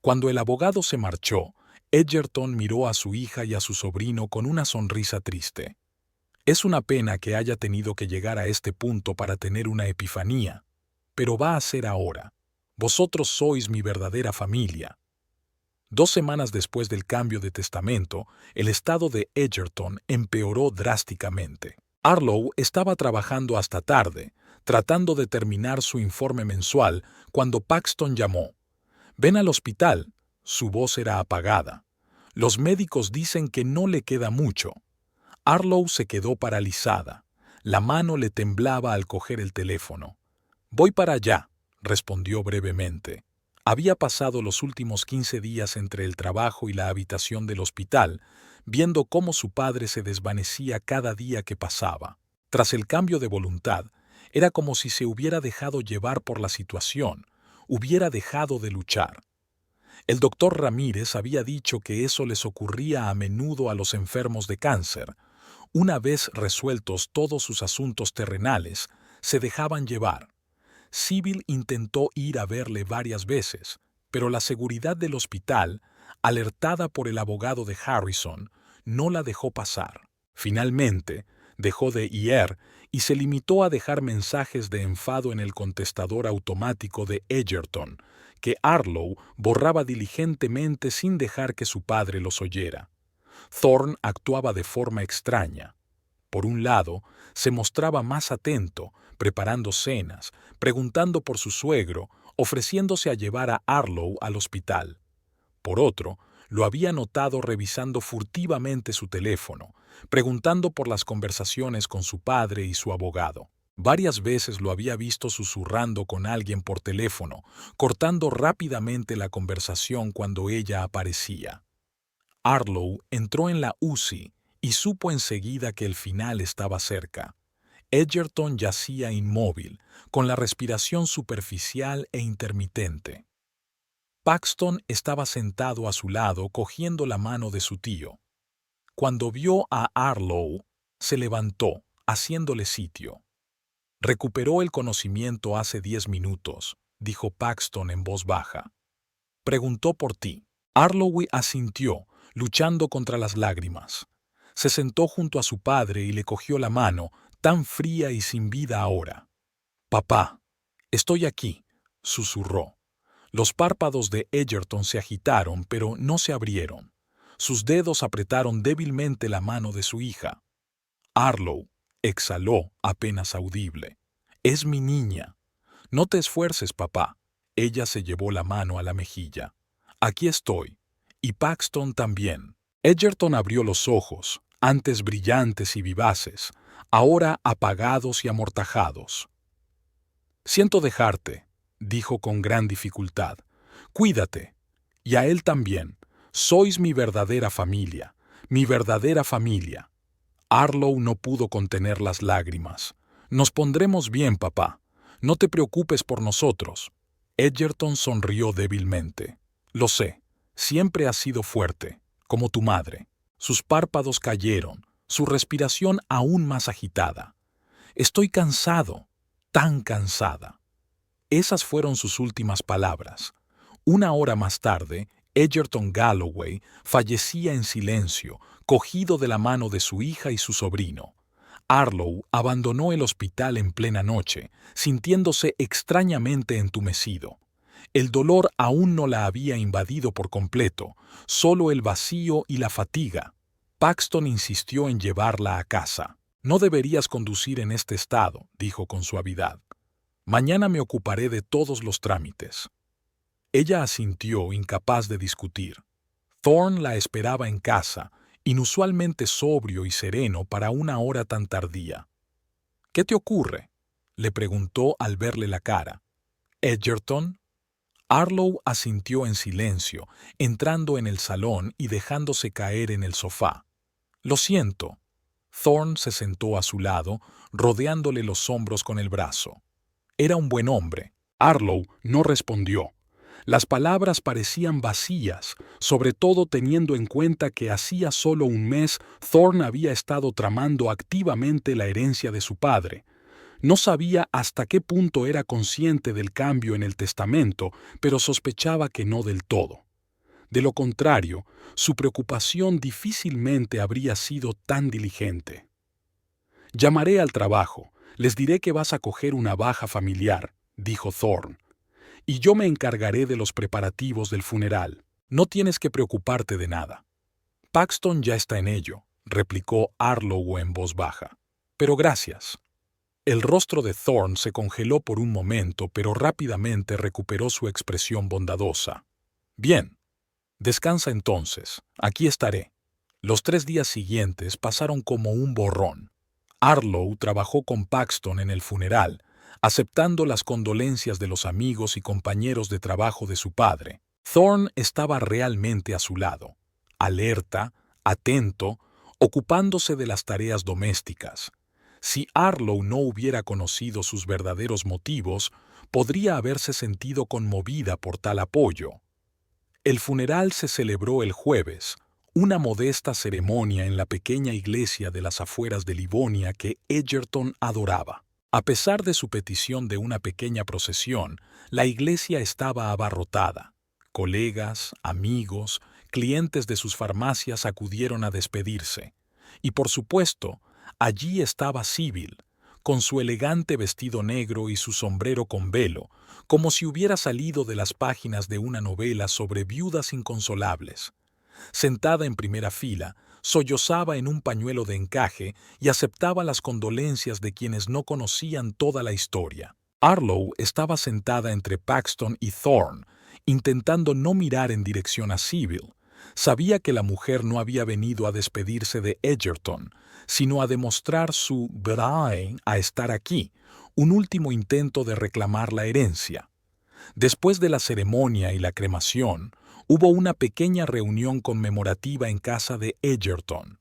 Cuando el abogado se marchó, Edgerton miró a su hija y a su sobrino con una sonrisa triste. «Es una pena que haya tenido que llegar a este punto para tener una epifanía, pero va a ser ahora. Vosotros sois mi verdadera familia». 2 semanas después del cambio de testamento, el estado de Edgerton empeoró drásticamente. Arlowe estaba trabajando hasta tarde, tratando de terminar su informe mensual, cuando Paxton llamó. «Ven al hospital». Su voz era apagada. «Los médicos dicen que no le queda mucho». Arlowe se quedó paralizada. La mano le temblaba al coger el teléfono. «Voy para allá», respondió brevemente. Había pasado los últimos 15 días entre el trabajo y la habitación del hospital, viendo cómo su padre se desvanecía cada día que pasaba. Tras el cambio de voluntad, era como si se hubiera dejado llevar por la situación, hubiera dejado de luchar. El doctor Ramírez había dicho que eso les ocurría a menudo a los enfermos de cáncer. Una vez resueltos todos sus asuntos terrenales, se dejaban llevar. Sybil intentó ir a verle varias veces, pero la seguridad del hospital, alertada por el abogado de Harrison, no la dejó pasar. Finalmente, dejó de ir y se limitó a dejar mensajes de enfado en el contestador automático de Edgerton, que Arlo borraba diligentemente sin dejar que su padre los oyera. Thorne actuaba de forma extraña. Por un lado, se mostraba más atento, preparando cenas, preguntando por su suegro, ofreciéndose a llevar a Arlo al hospital. Por otro, lo había notado revisando furtivamente su teléfono, preguntando por las conversaciones con su padre y su abogado. Varias veces lo había visto susurrando con alguien por teléfono, cortando rápidamente la conversación cuando ella aparecía. Arlo entró en la UCI y supo enseguida que el final estaba cerca. Edgerton yacía inmóvil, con la respiración superficial e intermitente. Paxton estaba sentado a su lado cogiendo la mano de su tío. Cuando vio a Arlo, se levantó, haciéndole sitio. «Recuperó el conocimiento hace 10 minutos», dijo Paxton en voz baja. «Preguntó por ti». Arlo asintió, luchando contra las lágrimas. Se sentó junto a su padre y le cogió la mano, tan fría y sin vida ahora. «Papá, estoy aquí», susurró. Los párpados de Edgerton se agitaron, pero no se abrieron. Sus dedos apretaron débilmente la mano de su hija. Arlo exhaló, apenas audible. «Es mi niña». «No te esfuerces, papá». Ella se llevó la mano a la mejilla. «Aquí estoy. Y Paxton también». Edgerton abrió los ojos, antes brillantes y vivaces, ahora apagados y amortajados. «Siento dejarte», dijo con gran dificultad. «Cuídate. Y a él también. Sois mi verdadera familia, mi verdadera familia». Arlo no pudo contener las lágrimas. «Nos pondremos bien, papá. No te preocupes por nosotros». Edgerton sonrió débilmente. «Lo sé. Siempre has sido fuerte, como tu madre». Sus párpados cayeron, su respiración aún más agitada. «Estoy cansado, tan cansada». Esas fueron sus últimas palabras. Una hora más tarde, Edgerton Galloway fallecía en silencio, cogido de la mano de su hija y su sobrino. Arlo abandonó el hospital en plena noche, sintiéndose extrañamente entumecido. El dolor aún no la había invadido por completo, solo el vacío y la fatiga. Paxton insistió en llevarla a casa. «No deberías conducir en este estado», dijo con suavidad. «Mañana me ocuparé de todos los trámites». Ella asintió, incapaz de discutir. Thorne la esperaba en casa, inusualmente sobrio y sereno para una hora tan tardía. «¿Qué te ocurre?», le preguntó al verle la cara. «¿Edgerton?». Arlo asintió en silencio, entrando en el salón y dejándose caer en el sofá. «Lo siento». Thorne se sentó a su lado, rodeándole los hombros con el brazo. Era un buen hombre. Arlo no respondió. Las palabras parecían vacías, sobre todo teniendo en cuenta que hacía solo un mes Thorne había estado tramando activamente la herencia de su padre. No sabía hasta qué punto era consciente del cambio en el testamento, pero sospechaba que no del todo. De lo contrario, su preocupación difícilmente habría sido tan diligente. «Llamaré al trabajo, les diré que vas a coger una baja familiar», dijo Thorne. «Y yo me encargaré de los preparativos del funeral. No tienes que preocuparte de nada». «Paxton ya está en ello», replicó Arlo en voz baja. «Pero gracias». El rostro de Thorne se congeló por un momento, pero rápidamente recuperó su expresión bondadosa. «Bien. Descansa entonces. Aquí estaré». Los 3 días siguientes pasaron como un borrón. Arlo trabajó con Paxton en el funeral, aceptando las condolencias de los amigos y compañeros de trabajo de su padre. Thorne estaba realmente a su lado, alerta, atento, ocupándose de las tareas domésticas. Si Arlo no hubiera conocido sus verdaderos motivos, podría haberse sentido conmovida por tal apoyo. El funeral se celebró el jueves, una modesta ceremonia en la pequeña iglesia de las afueras de Livonia que Egerton adoraba. A pesar de su petición de una pequeña procesión, la iglesia estaba abarrotada. Colegas, amigos, clientes de sus farmacias acudieron a despedirse. Y por supuesto, allí estaba Sybil, con su elegante vestido negro y su sombrero con velo, como si hubiera salido de las páginas de una novela sobre viudas inconsolables. Sentada en primera fila, sollozaba en un pañuelo de encaje y aceptaba las condolencias de quienes no conocían toda la historia. Arlo estaba sentada entre Paxton y Thorne, intentando no mirar en dirección a Sybil. Sabía que la mujer no había venido a despedirse de Egerton, sino a demostrar su brae a estar aquí, un último intento de reclamar la herencia. Después de la ceremonia y la cremación, hubo una pequeña reunión conmemorativa en casa de Egerton.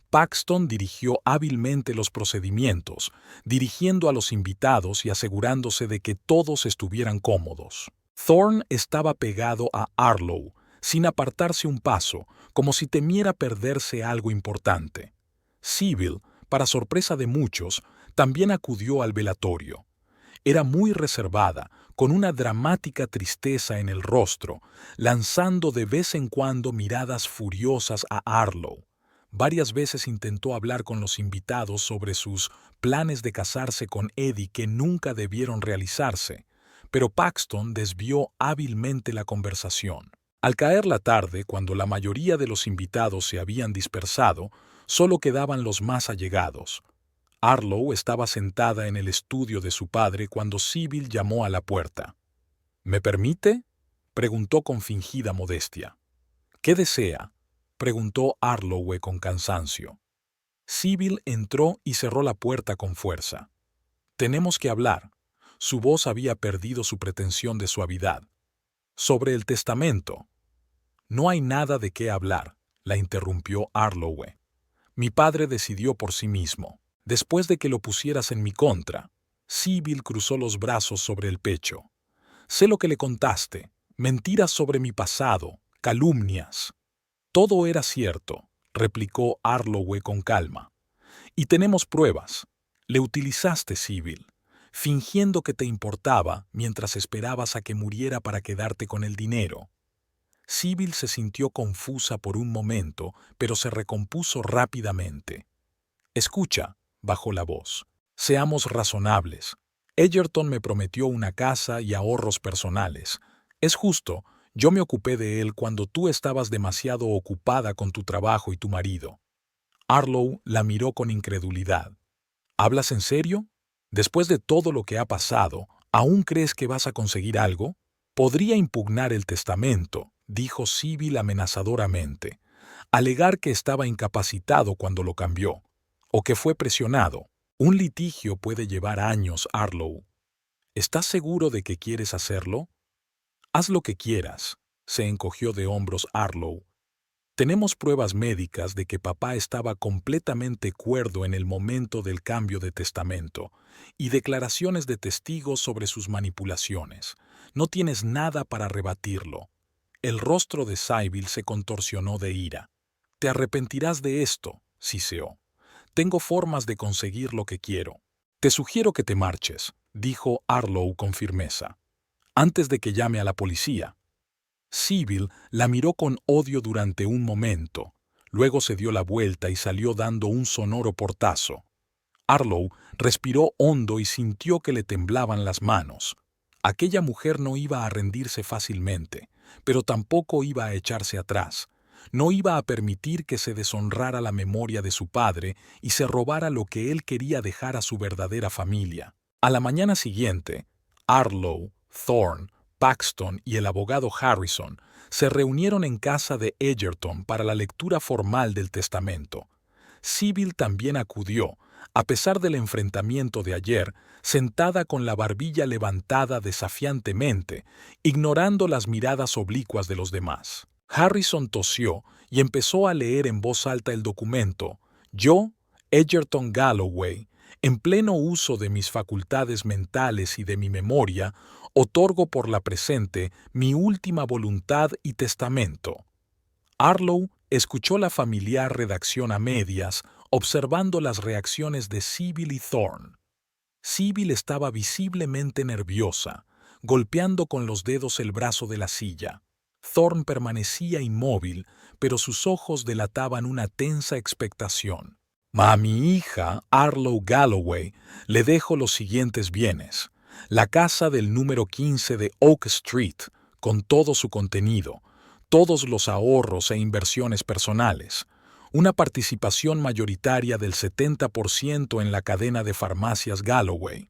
Paxton dirigió hábilmente los procedimientos, dirigiendo a los invitados y asegurándose de que todos estuvieran cómodos. Thorne estaba pegado a Arlo, sin apartarse un paso, como si temiera perderse algo importante. Sybil, para sorpresa de muchos, también acudió al velatorio. Era muy reservada, con una dramática tristeza en el rostro, lanzando de vez en cuando miradas furiosas a Arlo. Varias veces intentó hablar con los invitados sobre sus planes de casarse con Eddie que nunca debieron realizarse, pero Paxton desvió hábilmente la conversación. Al caer la tarde, cuando la mayoría de los invitados se habían dispersado, solo quedaban los más allegados. Arlo estaba sentada en el estudio de su padre cuando Sybil llamó a la puerta. ¿Me permite?, preguntó con fingida modestia. ¿Qué desea?, preguntó Arlowe con cansancio. Sybil entró y cerró la puerta con fuerza. Tenemos que hablar. Su voz había perdido su pretensión de suavidad. Sobre el testamento. No hay nada de qué hablar, la interrumpió Arlowe. Mi padre decidió por sí mismo. Después de que lo pusieras en mi contra. Sybil cruzó los brazos sobre el pecho. Sé lo que le contaste. Mentiras sobre mi pasado. Calumnias. Todo era cierto, replicó Arlowe con calma. Y tenemos pruebas. Le utilizaste, Sybil, fingiendo que te importaba mientras esperabas a que muriera para quedarte con el dinero. Sybil se sintió confusa por un momento, pero se recompuso rápidamente. Escucha, bajó la voz. Seamos razonables. Egerton me prometió una casa y ahorros personales. Es justo, yo me ocupé de él cuando tú estabas demasiado ocupada con tu trabajo y tu marido. Arlo la miró con incredulidad. ¿Hablas en serio? Después de todo lo que ha pasado, ¿aún crees que vas a conseguir algo? Podría impugnar el testamento, dijo Sybil amenazadoramente. Alegar que estaba incapacitado cuando lo cambió, o que fue presionado. Un litigio puede llevar años, Arlo. ¿Estás seguro de que quieres hacerlo? Haz lo que quieras, se encogió de hombros Arlo. Tenemos pruebas médicas de que papá estaba completamente cuerdo en el momento del cambio de testamento y declaraciones de testigos sobre sus manipulaciones. No tienes nada para rebatirlo. El rostro de Sybil se contorsionó de ira. Te arrepentirás de esto, siseó. Tengo formas de conseguir lo que quiero. Te sugiero que te marches, dijo Arlo con firmeza, antes de que llame a la policía. Sybil la miró con odio durante un momento, luego se dio la vuelta y salió dando un sonoro portazo. Arlo respiró hondo y sintió que le temblaban las manos. Aquella mujer no iba a rendirse fácilmente, pero tampoco iba a echarse atrás. No iba a permitir que se deshonrara la memoria de su padre y se robara lo que él quería dejar a su verdadera familia. A la mañana siguiente, Arlo, Thorne, Paxton y el abogado Harrison se reunieron en casa de Egerton para la lectura formal del testamento. Sybil también acudió, a pesar del enfrentamiento de ayer, sentada con la barbilla levantada desafiantemente, ignorando las miradas oblicuas de los demás. Harrison tosió y empezó a leer en voz alta el documento. Yo, Edgerton Galloway, en pleno uso de mis facultades mentales y de mi memoria, otorgo por la presente mi última voluntad y testamento. Arlo escuchó la familiar redacción a medias, observando las reacciones de Sybil y Thorne. Sybil estaba visiblemente nerviosa, golpeando con los dedos el brazo de la silla. Thorne permanecía inmóvil, pero sus ojos delataban una tensa expectación. A mi hija, Arlo Galloway, le dejo los siguientes bienes: la casa del número 15 de Oak Street, con todo su contenido, todos los ahorros e inversiones personales, una participación mayoritaria del 70% en la cadena de farmacias Galloway.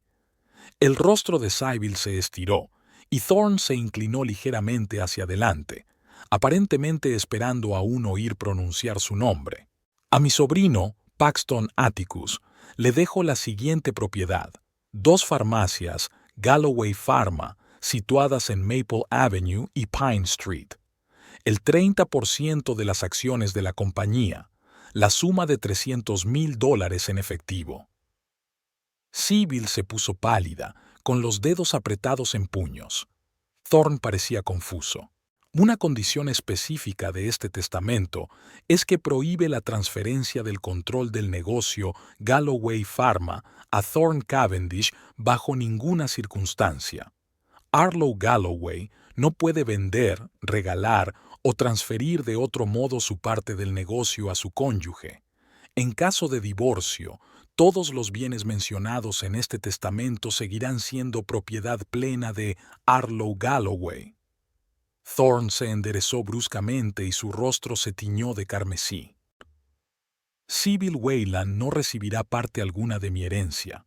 El rostro de Sybil se estiró, y Thorne se inclinó ligeramente hacia adelante, aparentemente esperando aún oír pronunciar su nombre. A mi sobrino, Paxton Atticus, le dejo la siguiente propiedad: 2 farmacias Galloway Pharma, situadas en Maple Avenue y Pine Street. El 30% de las acciones de la compañía, la suma de $300,000 en efectivo. Sybil se puso pálida, con los dedos apretados en puños. Thorne parecía confuso. Una condición específica de este testamento es que prohíbe la transferencia del control del negocio Galloway Pharma a Thorne Cavendish bajo ninguna circunstancia. Arlo Galloway no puede vender, regalar o transferir de otro modo su parte del negocio a su cónyuge. En caso de divorcio, todos los bienes mencionados en este testamento seguirán siendo propiedad plena de Arlo Galloway. Thorne se enderezó bruscamente y su rostro se tiñó de carmesí. Sybil Wayland no recibirá parte alguna de mi herencia.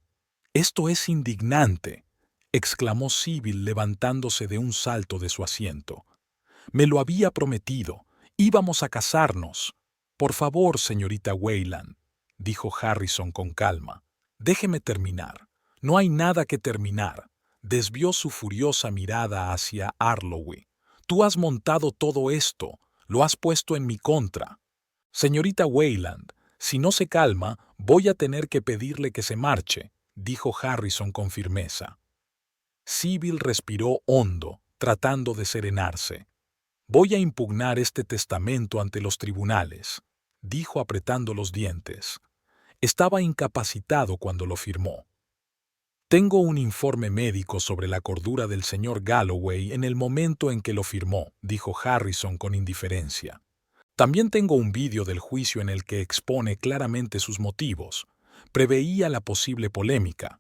Esto es indignante, exclamó Sybil levantándose de un salto de su asiento. Me lo había prometido. Íbamos a casarnos. Por favor, señorita Wayland, dijo Harrison con calma. Déjeme terminar. No hay nada que terminar. Desvió su furiosa mirada hacia Arloway. Tú has montado todo esto. Lo has puesto en mi contra. Señorita Wayland, si no se calma, voy a tener que pedirle que se marche, dijo Harrison con firmeza. Sybil respiró hondo, tratando de serenarse. Voy a impugnar este testamento ante los tribunales, dijo apretando los dientes. Estaba incapacitado cuando lo firmó. Tengo un informe médico sobre la cordura del señor Galloway en el momento en que lo firmó, dijo Harrison con indiferencia. También tengo un vídeo del juicio en el que expone claramente sus motivos. Preveía la posible polémica.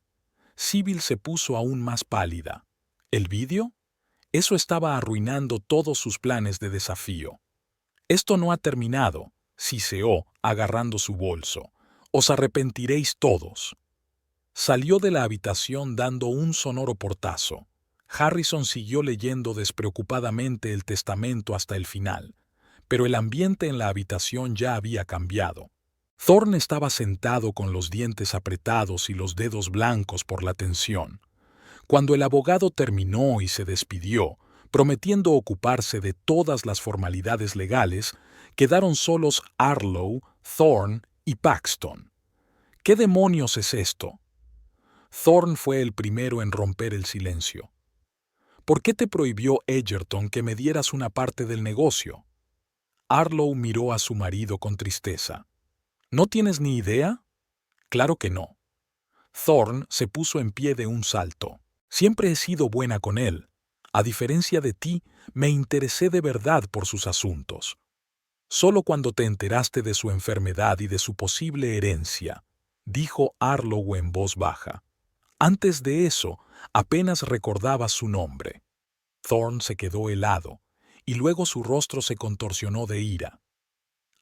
Sybil se puso aún más pálida. ¿El vídeo? Eso estaba arruinando todos sus planes de desafío. Esto no ha terminado, siseó, agarrando su bolso. Os arrepentiréis todos. Salió de la habitación dando un sonoro portazo. Harrison siguió leyendo despreocupadamente el testamento hasta el final, pero el ambiente en la habitación ya había cambiado. Thorne estaba sentado con los dientes apretados y los dedos blancos por la tensión. Cuando el abogado terminó y se despidió, prometiendo ocuparse de todas las formalidades legales, quedaron solos Arlo, Thorne y Paxton. ¿Qué demonios es esto? Thorne fue el primero en romper el silencio. ¿Por qué te prohibió Edgerton que me dieras una parte del negocio? Arlo miró a su marido con tristeza. ¿No tienes ni idea? Claro que no. Thorne se puso en pie de un salto. Siempre he sido buena con él. A diferencia de ti, me interesé de verdad por sus asuntos. Solo cuando te enteraste de su enfermedad y de su posible herencia, dijo Arlo en voz baja. Antes de eso, apenas recordaba su nombre. Thorne se quedó helado, y luego su rostro se contorsionó de ira.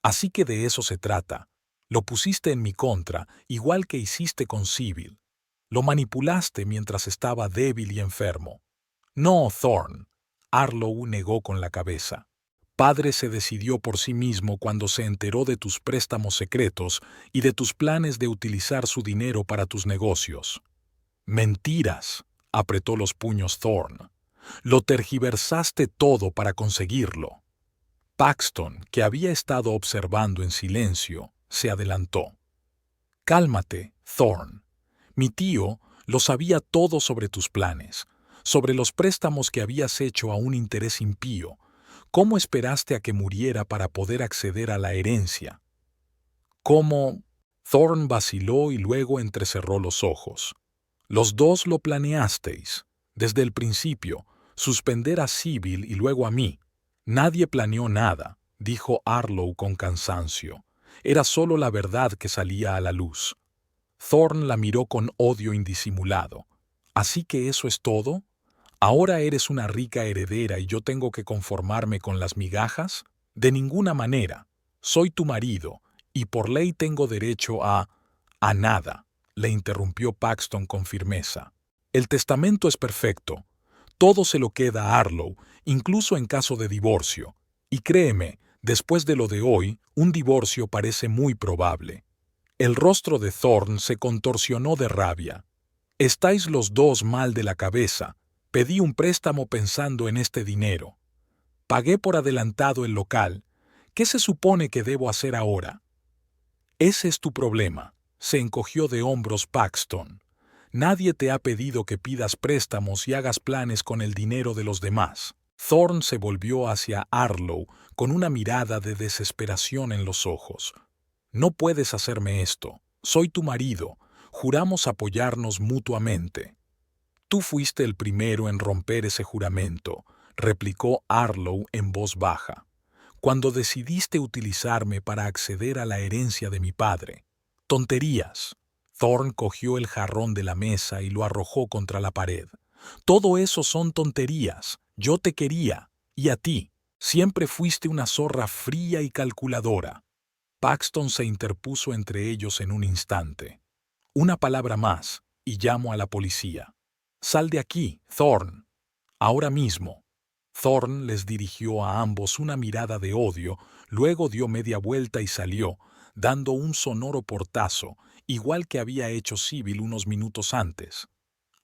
Así que de eso se trata. Lo pusiste en mi contra, igual que hiciste con Sybil. Lo manipulaste mientras estaba débil y enfermo. No, Thorne. Arlo negó con la cabeza. Padre se decidió por sí mismo cuando se enteró de tus préstamos secretos y de tus planes de utilizar su dinero para tus negocios. Mentiras, apretó los puños Thorne. Lo tergiversaste todo para conseguirlo. Paxton, que había estado observando en silencio, se adelantó. «Cálmate, Thorne. Mi tío lo sabía todo sobre tus planes, sobre los préstamos que habías hecho a un interés impío. ¿Cómo esperaste a que muriera para poder acceder a la herencia? ¿Cómo?» Thorne vaciló y luego entrecerró los ojos. «Los dos lo planeasteis. Desde el principio, suspender a Sybil y luego a mí. Nadie planeó nada», dijo Arlo con cansancio. Era solo la verdad que salía a la luz. Thorne la miró con odio indisimulado. «¿Así que eso es todo? ¿Ahora eres una rica heredera y yo tengo que conformarme con las migajas? De ninguna manera. Soy tu marido, y por ley tengo derecho a nada», le interrumpió Paxton con firmeza. «El testamento es perfecto. Todo se lo queda a Arlo, incluso en caso de divorcio. Y créeme, después de lo de hoy, un divorcio parece muy probable». El rostro de Thorne se contorsionó de rabia. «Estáis los dos mal de la cabeza. Pedí un préstamo pensando en este dinero. Pagué por adelantado el local. ¿Qué se supone que debo hacer ahora?» «Ese es tu problema», se encogió de hombros Paxton. «Nadie te ha pedido que pidas préstamos y hagas planes con el dinero de los demás». Thorne se volvió hacia Arlo con una mirada de desesperación en los ojos. «No puedes hacerme esto. Soy tu marido. Juramos apoyarnos mutuamente». «Tú fuiste el primero en romper ese juramento», replicó Arlo en voz baja, «cuando decidiste utilizarme para acceder a la herencia de mi padre». «Tonterías». Thorne cogió el jarrón de la mesa y lo arrojó contra la pared. «Todo eso son tonterías. Yo te quería. Y a ti. Siempre fuiste una zorra fría y calculadora». Paxton se interpuso entre ellos en un instante. «Una palabra más, y llamo a la policía. Sal de aquí, Thorne. Ahora mismo». Thorne les dirigió a ambos una mirada de odio, luego dio media vuelta y salió, dando un sonoro portazo, igual que había hecho Sybil unos minutos antes.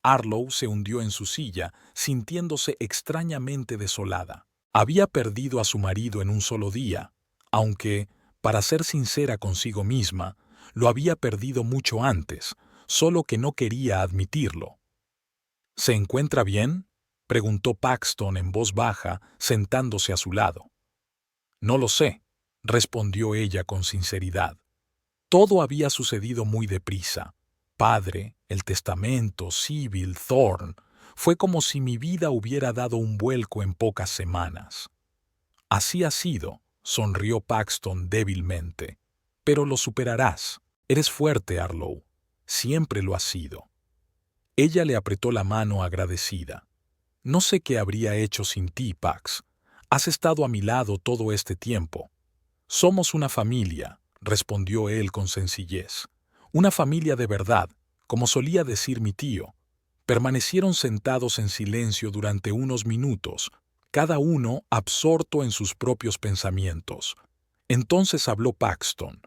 Arlo se hundió en su silla, sintiéndose extrañamente desolada. Había perdido a su marido en un solo día, aunque, para ser sincera consigo misma, lo había perdido mucho antes, solo que no quería admitirlo. «¿Se encuentra bien?», preguntó Paxton en voz baja, sentándose a su lado. «No lo sé», respondió ella con sinceridad. Todo había sucedido muy deprisa. Padre, el testamento, Sybil, Thorne. Fue como si mi vida hubiera dado un vuelco en pocas semanas. «Así ha sido», sonrió Paxton débilmente. «Pero lo superarás. Eres fuerte, Arlo. Siempre lo has sido». Ella le apretó la mano agradecida. «No sé qué habría hecho sin ti, Pax. Has estado a mi lado todo este tiempo». «Somos una familia», respondió él con sencillez. «Una familia de verdad, como solía decir mi tío». Permanecieron sentados en silencio durante unos minutos, cada uno absorto en sus propios pensamientos. Entonces habló Paxton.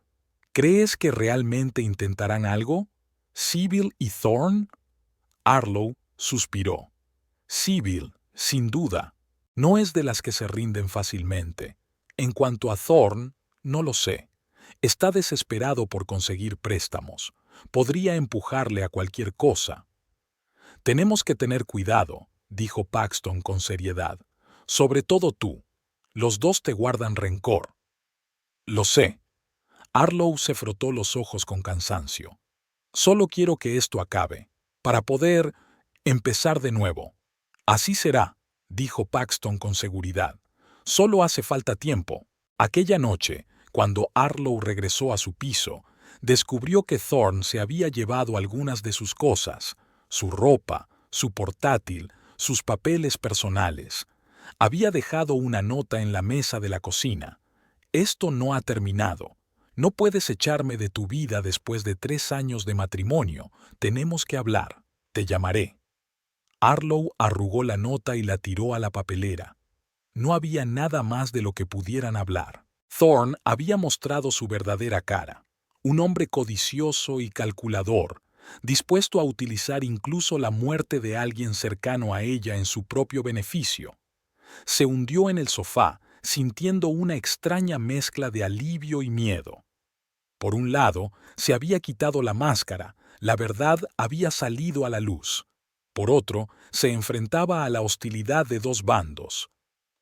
«¿Crees que realmente intentarán algo? ¿Sybil y Thorne?» Arlo suspiró. «Sybil, sin duda. No es de las que se rinden fácilmente. En cuanto a Thorne, no lo sé. Está desesperado por conseguir préstamos. Podría empujarle a cualquier cosa». «Tenemos que tener cuidado», dijo Paxton con seriedad. «Sobre todo tú. Los dos te guardan rencor». «Lo sé». Arlo se frotó los ojos con cansancio. «Solo quiero que esto acabe, para poder empezar de nuevo». «Así será», dijo Paxton con seguridad. «Solo hace falta tiempo». Aquella noche, cuando Arlo regresó a su piso, descubrió que Thorne se había llevado algunas de sus cosas, su ropa, su portátil, sus papeles personales. Había dejado una nota en la mesa de la cocina. «Esto no ha terminado. No puedes echarme de tu vida después de 3 años de matrimonio. Tenemos que hablar. Te llamaré». Arlo arrugó la nota y la tiró a la papelera. No había nada más de lo que pudieran hablar. Thorne había mostrado su verdadera cara. Un hombre codicioso y calculador, dispuesto a utilizar incluso la muerte de alguien cercano a ella en su propio beneficio. Se hundió en el sofá, sintiendo una extraña mezcla de alivio y miedo. Por un lado, se había quitado la máscara, la verdad había salido a la luz. Por otro, se enfrentaba a la hostilidad de dos bandos.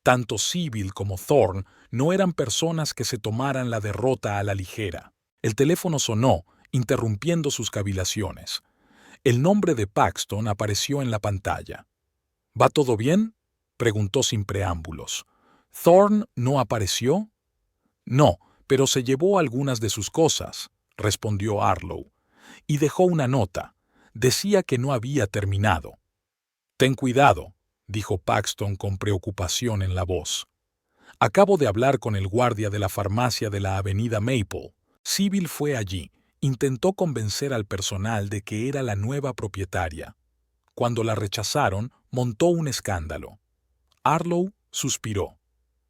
Tanto Sybil como Thorne no eran personas que se tomaran la derrota a la ligera. El teléfono sonó, interrumpiendo sus cavilaciones. El nombre de Paxton apareció en la pantalla. ¿Va todo bien?, preguntó sin preámbulos. ¿Thorne no apareció? No, pero se llevó algunas de sus cosas, respondió Harlow, y dejó una nota. Decía que no había terminado. Ten cuidado, dijo Paxton con preocupación en la voz. Acabo de hablar con el guardia de la farmacia de la avenida Maple. Sybil fue allí, intentó convencer al personal de que era la nueva propietaria. Cuando la rechazaron, montó un escándalo. Harlow suspiró.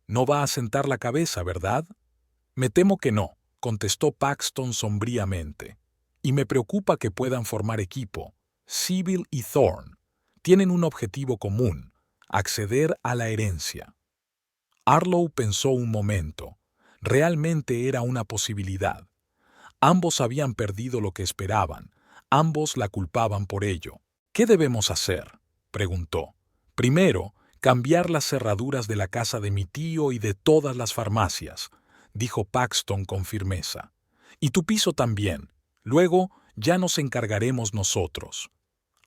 No va a sentar la cabeza, ¿verdad? Me temo que no, contestó Paxton sombríamente. Y me preocupa que puedan formar equipo. Sybil y Thorne tienen un objetivo común: acceder a la herencia. Harlow pensó un momento. Realmente era una posibilidad. Ambos habían perdido lo que esperaban. Ambos la culpaban por ello. ¿Qué debemos hacer?, preguntó. Primero, cambiar las cerraduras de la casa de mi tío y de todas las farmacias, dijo Paxton con firmeza. Y tu piso también. Luego, ya nos encargaremos nosotros.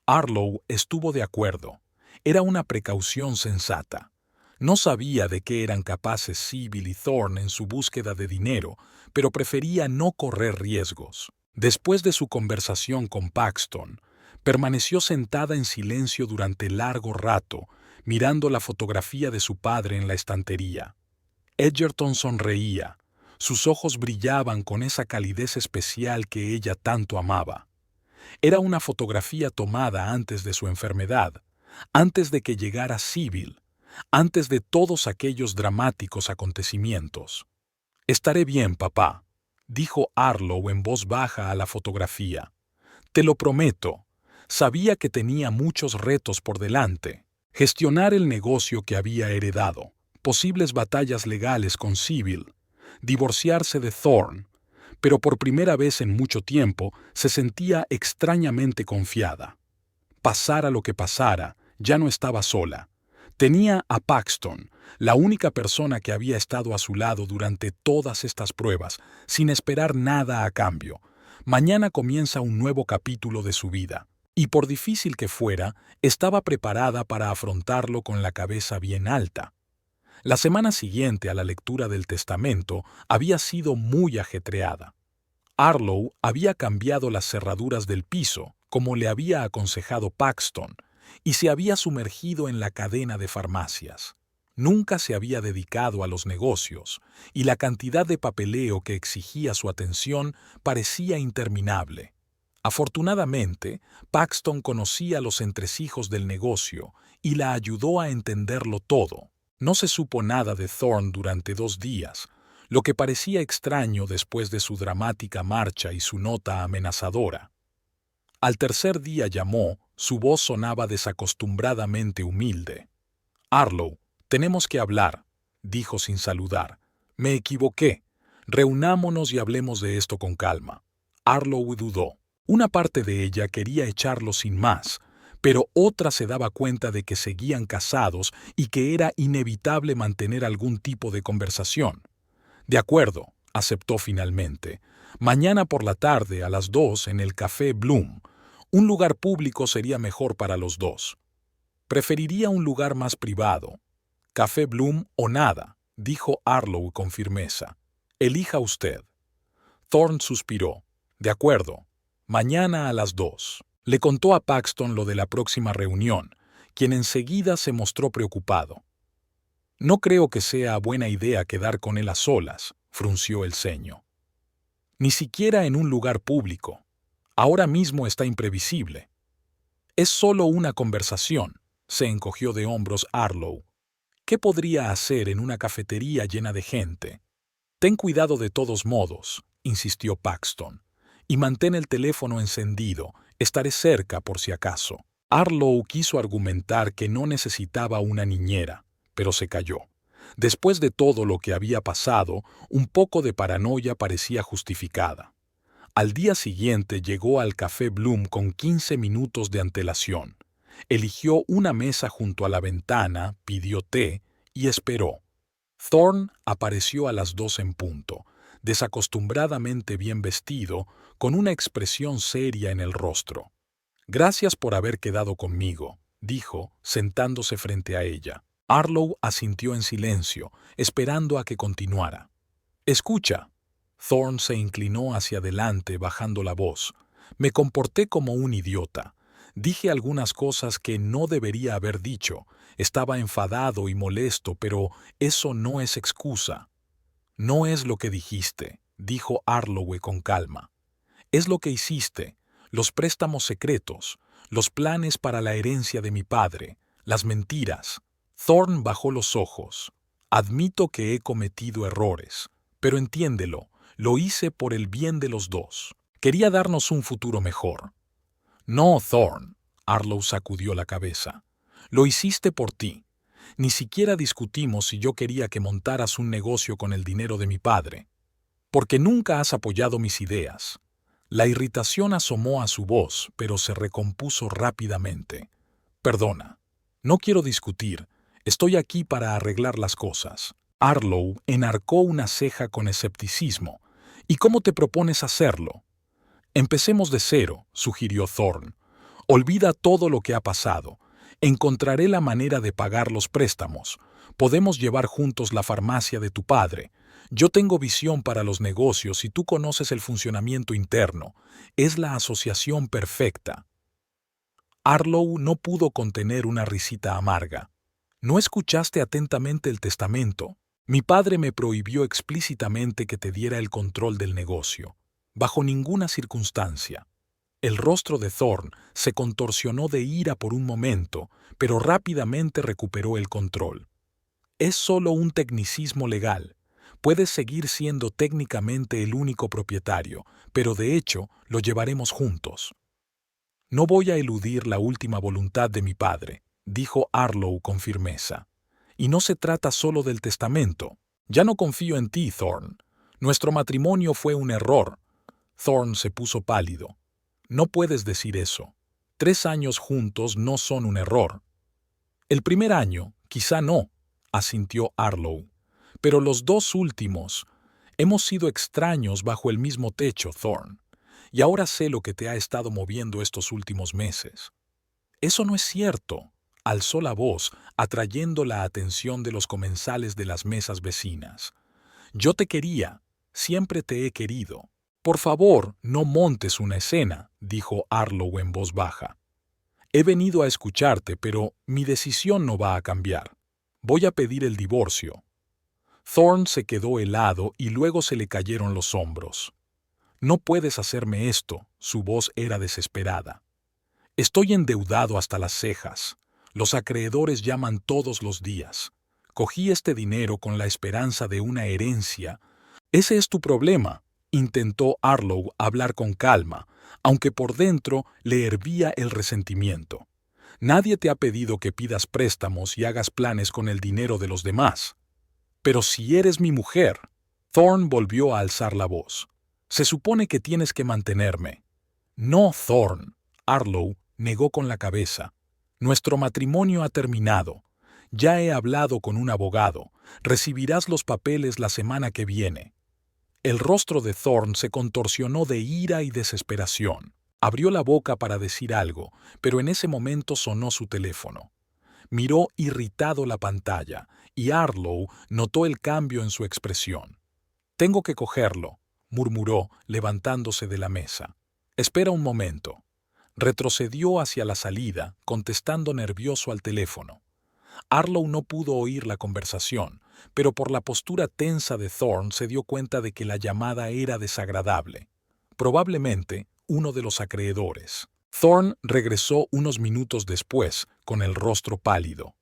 Harlow estuvo de acuerdo. Era una precaución sensata. No sabía de qué eran capaces Sybil y Thorne en su búsqueda de dinero, pero prefería no correr riesgos. Después de su conversación con Paxton, permaneció sentada en silencio durante largo rato, mirando la fotografía de su padre en la estantería. Edgerton sonreía. Sus ojos brillaban con esa calidez especial que ella tanto amaba. Era una fotografía tomada antes de su enfermedad, antes de que llegara Sybil, antes de todos aquellos dramáticos acontecimientos. «Estaré bien, papá», dijo Harlow en voz baja a la fotografía. «Te lo prometo». Sabía que tenía muchos retos por delante. Gestionar el negocio que había heredado, posibles batallas legales con Sybil, divorciarse de Thorne, pero por primera vez en mucho tiempo se sentía extrañamente confiada. Pasara lo que pasara, ya no estaba sola. Tenía a Paxton, la única persona que había estado a su lado durante todas estas pruebas, sin esperar nada a cambio. Mañana comienza un nuevo capítulo de su vida, y por difícil que fuera, estaba preparada para afrontarlo con la cabeza bien alta. La semana siguiente a la lectura del testamento había sido muy ajetreada. Harlow había cambiado las cerraduras del piso, como le había aconsejado Paxton, y se había sumergido en la cadena de farmacias. Nunca se había dedicado a los negocios, y la cantidad de papeleo que exigía su atención parecía interminable. Afortunadamente, Paxton conocía los entresijos del negocio y la ayudó a entenderlo todo. No se supo nada de Thorne durante 2 días, lo que parecía extraño después de su dramática marcha y su nota amenazadora. Al tercer día llamó, su voz sonaba desacostumbradamente humilde. «Harlow, tenemos que hablar», dijo sin saludar. «Me equivoqué. Reunámonos y hablemos de esto con calma». Harlow dudó. Una parte de ella quería echarlo sin más, pero otra se daba cuenta de que seguían casados y que era inevitable mantener algún tipo de conversación. «De acuerdo», aceptó finalmente. «Mañana por la tarde a las 2 en el Café Bloom. Un lugar público sería mejor para los dos». «Preferiría un lugar más privado». «Café Bloom o nada», dijo Harlow con firmeza. «Elija usted». Thorne suspiró. «De acuerdo. Mañana a las 2». Le contó a Paxton lo de la próxima reunión, quien enseguida se mostró preocupado. «No creo que sea buena idea quedar con él a solas», frunció el ceño. «Ni siquiera en un lugar público. Ahora mismo está imprevisible». «Es solo una conversación», se encogió de hombros Harlow. «¿Qué podría hacer en una cafetería llena de gente?» «Ten cuidado de todos modos», insistió Paxton, «y mantén el teléfono encendido. Estaré cerca por si acaso». Harlow quiso argumentar que no necesitaba una niñera, pero se calló. Después de todo lo que había pasado, un poco de paranoia parecía justificada. Al día siguiente llegó al Café Bloom con 15 minutos de antelación. Eligió una mesa junto a la ventana, pidió té y esperó. Thorne apareció a las 2 en punto, desacostumbradamente bien vestido, con una expresión seria en el rostro. «Gracias por haber quedado conmigo», dijo, sentándose frente a ella. Harlow asintió en silencio, esperando a que continuara. «Escucha». Thorne se inclinó hacia adelante, bajando la voz. «Me comporté como un idiota. Dije algunas cosas que no debería haber dicho. Estaba enfadado y molesto, pero eso no es excusa». «No es lo que dijiste», dijo Harlow con calma. «Es lo que hiciste, los préstamos secretos, los planes para la herencia de mi padre, las mentiras». Thorne bajó los ojos. «Admito que he cometido errores, pero entiéndelo, lo hice por el bien de los dos. Quería darnos un futuro mejor». «No, Thorne», Harlow sacudió la cabeza. «Lo hiciste por ti. Ni siquiera discutimos si yo quería que montaras un negocio con el dinero de mi padre. Porque nunca has apoyado mis ideas». La irritación asomó a su voz, pero se recompuso rápidamente. «Perdona. No quiero discutir. Estoy aquí para arreglar las cosas». Harlow enarcó una ceja con escepticismo. «¿Y cómo te propones hacerlo?» «Empecemos de cero», sugirió Thorne. «Olvida todo lo que ha pasado. Encontraré la manera de pagar los préstamos. Podemos llevar juntos la farmacia de tu padre. Yo tengo visión para los negocios y tú conoces el funcionamiento interno. Es la asociación perfecta». Harlow no pudo contener una risita amarga. «¿No escuchaste atentamente el testamento? Mi padre me prohibió explícitamente que te diera el control del negocio. Bajo ninguna circunstancia». El rostro de Thorne se contorsionó de ira por un momento, pero rápidamente recuperó el control. «Es solo un tecnicismo legal. Puedes seguir siendo técnicamente el único propietario, pero de hecho lo llevaremos juntos». «No voy a eludir la última voluntad de mi padre», dijo Harlow con firmeza. «Y no se trata solo del testamento. Ya no confío en ti, Thorne. Nuestro matrimonio fue un error». Thorne se puso pálido. «No puedes decir eso. 3 años juntos no son un error». «El primer año, quizá no», asintió Harlow. «Pero los 2 últimos. Hemos sido extraños bajo el mismo techo, Thorne. Y ahora sé lo que te ha estado moviendo estos últimos meses». «Eso no es cierto», alzó la voz, atrayendo la atención de los comensales de las mesas vecinas. «Yo te quería. Siempre te he querido». «Por favor, no montes una escena», dijo Harlow en voz baja. «He venido a escucharte, pero mi decisión no va a cambiar. Voy a pedir el divorcio». Thorne se quedó helado y luego se le cayeron los hombros. «No puedes hacerme esto», su voz era desesperada. «Estoy endeudado hasta las cejas. Los acreedores llaman todos los días. Cogí este dinero con la esperanza de una herencia». «Ese es tu problema», intentó Harlow hablar con calma, aunque por dentro le hervía el resentimiento. «Nadie te ha pedido que pidas préstamos y hagas planes con el dinero de los demás». «Pero si eres mi mujer», Thorne volvió a alzar la voz. «Se supone que tienes que mantenerme». «No, Thorne», Harlow negó con la cabeza. «Nuestro matrimonio ha terminado. Ya he hablado con un abogado. Recibirás los papeles la semana que viene». El rostro de Thorne se contorsionó de ira y desesperación. Abrió la boca para decir algo, pero en ese momento sonó su teléfono. Miró irritado la pantalla, y Harlow notó el cambio en su expresión. «Tengo que cogerlo», murmuró, levantándose de la mesa. «Espera un momento». Retrocedió hacia la salida, contestando nervioso al teléfono. Harlow no pudo oír la conversación, pero por la postura tensa de Thorne se dio cuenta de que la llamada era desagradable. Probablemente uno de los acreedores. Thorne regresó unos minutos después, con el rostro pálido.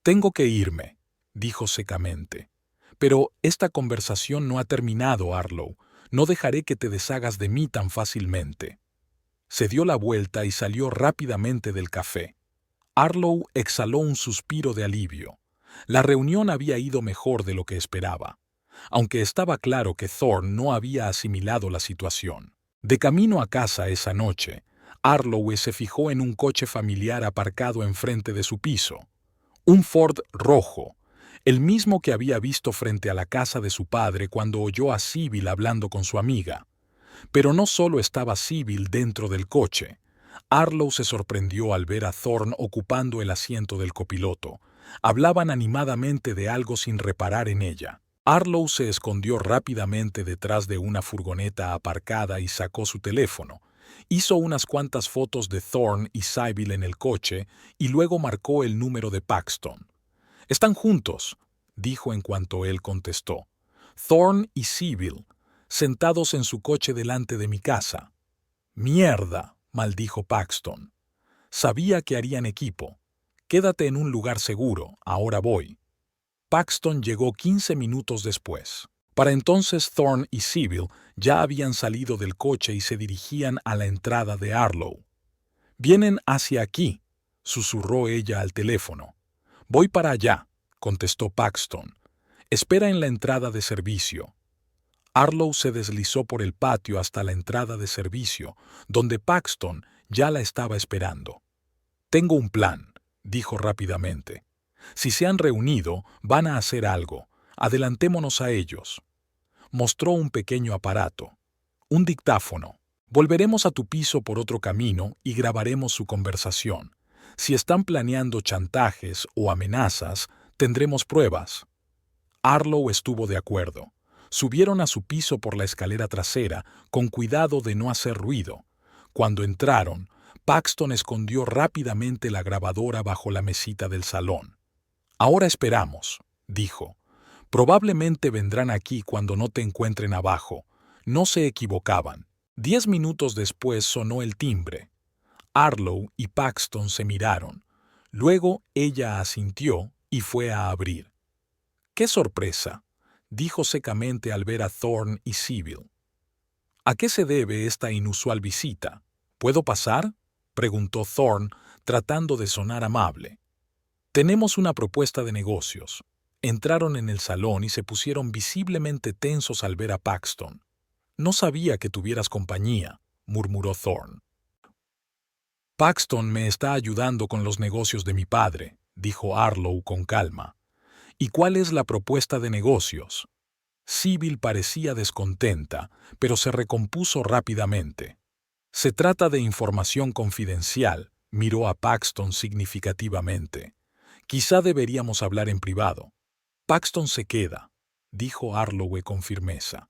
«Tengo que irme», dijo secamente. «Pero esta conversación no ha terminado, Harlow. No dejaré que te deshagas de mí tan fácilmente». Se dio la vuelta y salió rápidamente del café. Harlow exhaló un suspiro de alivio. La reunión había ido mejor de lo que esperaba, aunque estaba claro que Thorne no había asimilado la situación. De camino a casa esa noche, Arlowe se fijó en un coche familiar aparcado enfrente de su piso. Un Ford rojo, el mismo que había visto frente a la casa de su padre cuando oyó a Sybil hablando con su amiga. Pero no solo estaba Sybil dentro del coche. Arlowe se sorprendió al ver a Thorne ocupando el asiento del copiloto. Hablaban animadamente de algo sin reparar en ella. Arlowe se escondió rápidamente detrás de una furgoneta aparcada y sacó su teléfono. Hizo unas cuantas fotos de Thorne y Sybil en el coche y luego marcó el número de Paxton. «Están juntos», dijo en cuanto él contestó. «Thorne y Sybil, sentados en su coche delante de mi casa». «Mierda», maldijo Paxton. «Sabía que harían equipo. Quédate en un lugar seguro, ahora voy». Paxton llegó 15 minutos después. Para entonces Thorne y Sybil ya habían salido del coche y se dirigían a la entrada de Arlowe. «Vienen hacia aquí», susurró ella al teléfono. «Voy para allá», contestó Paxton. «Espera en la entrada de servicio». Arlowe se deslizó por el patio hasta la entrada de servicio, donde Paxton ya la estaba esperando. «Tengo un plan», dijo rápidamente. «Si se han reunido, van a hacer algo. Adelantémonos a ellos». Mostró un pequeño aparato. «Un dictáfono. Volveremos a tu piso por otro camino y grabaremos su conversación. Si están planeando chantajes o amenazas, tendremos pruebas». Arlowe estuvo de acuerdo. Subieron a su piso por la escalera trasera, con cuidado de no hacer ruido. Cuando entraron, Paxton escondió rápidamente la grabadora bajo la mesita del salón. «Ahora esperamos», dijo. «Probablemente vendrán aquí cuando no te encuentren abajo». No se equivocaban. 10 minutos después sonó el timbre. Arlowe y Paxton se miraron. Luego ella asintió y fue a abrir. «¡Qué sorpresa!», dijo secamente al ver a Thorne y Sybil. «¿A qué se debe esta inusual visita? ¿Puedo pasar?», preguntó Thorne, tratando de sonar amable. «Tenemos una propuesta de negocios». Entraron en el salón y se pusieron visiblemente tensos al ver a Paxton. «No sabía que tuvieras compañía», murmuró Thorne. «Paxton me está ayudando con los negocios de mi padre», dijo Arlowe con calma. «¿Y cuál es la propuesta de negocios?». Sybil parecía descontenta, pero se recompuso rápidamente. «Se trata de información confidencial», miró a Paxton significativamente. «Quizá deberíamos hablar en privado». «Paxton se queda», dijo Arlowe con firmeza.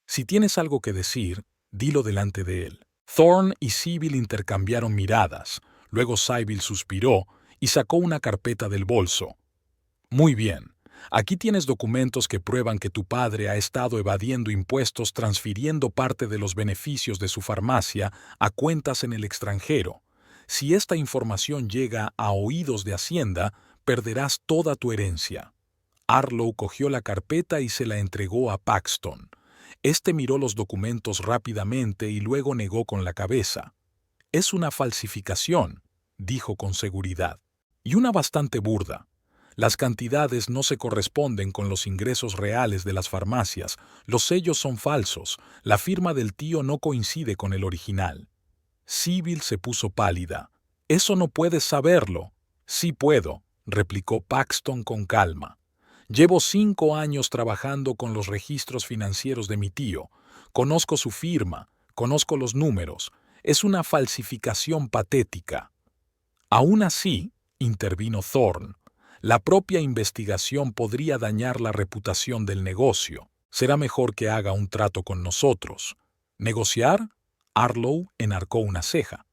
«Si tienes algo que decir, dilo delante de él». Thorne y Sybil intercambiaron miradas. Luego Sybil suspiró y sacó una carpeta del bolso. «Muy bien. Aquí tienes documentos que prueban que tu padre ha estado evadiendo impuestos transfiriendo parte de los beneficios de su farmacia a cuentas en el extranjero. Si esta información llega a oídos de Hacienda, perderás toda tu herencia». Arlowe cogió la carpeta y se la entregó a Paxton. Este miró los documentos rápidamente y luego negó con la cabeza. «Es una falsificación», dijo con seguridad, «y una bastante burda. Las cantidades no se corresponden con los ingresos reales de las farmacias, los sellos son falsos, la firma del tío no coincide con el original». Sybil se puso pálida. «Eso no puedes saberlo». «Sí puedo», replicó Paxton con calma. «Llevo 5 años trabajando con los registros financieros de mi tío. Conozco su firma, conozco los números. Es una falsificación patética». «Aún así», intervino Thorne, «la propia investigación podría dañar la reputación del negocio. Será mejor que haga un trato con nosotros». «¿Negociar?», Arlowe enarcó una ceja.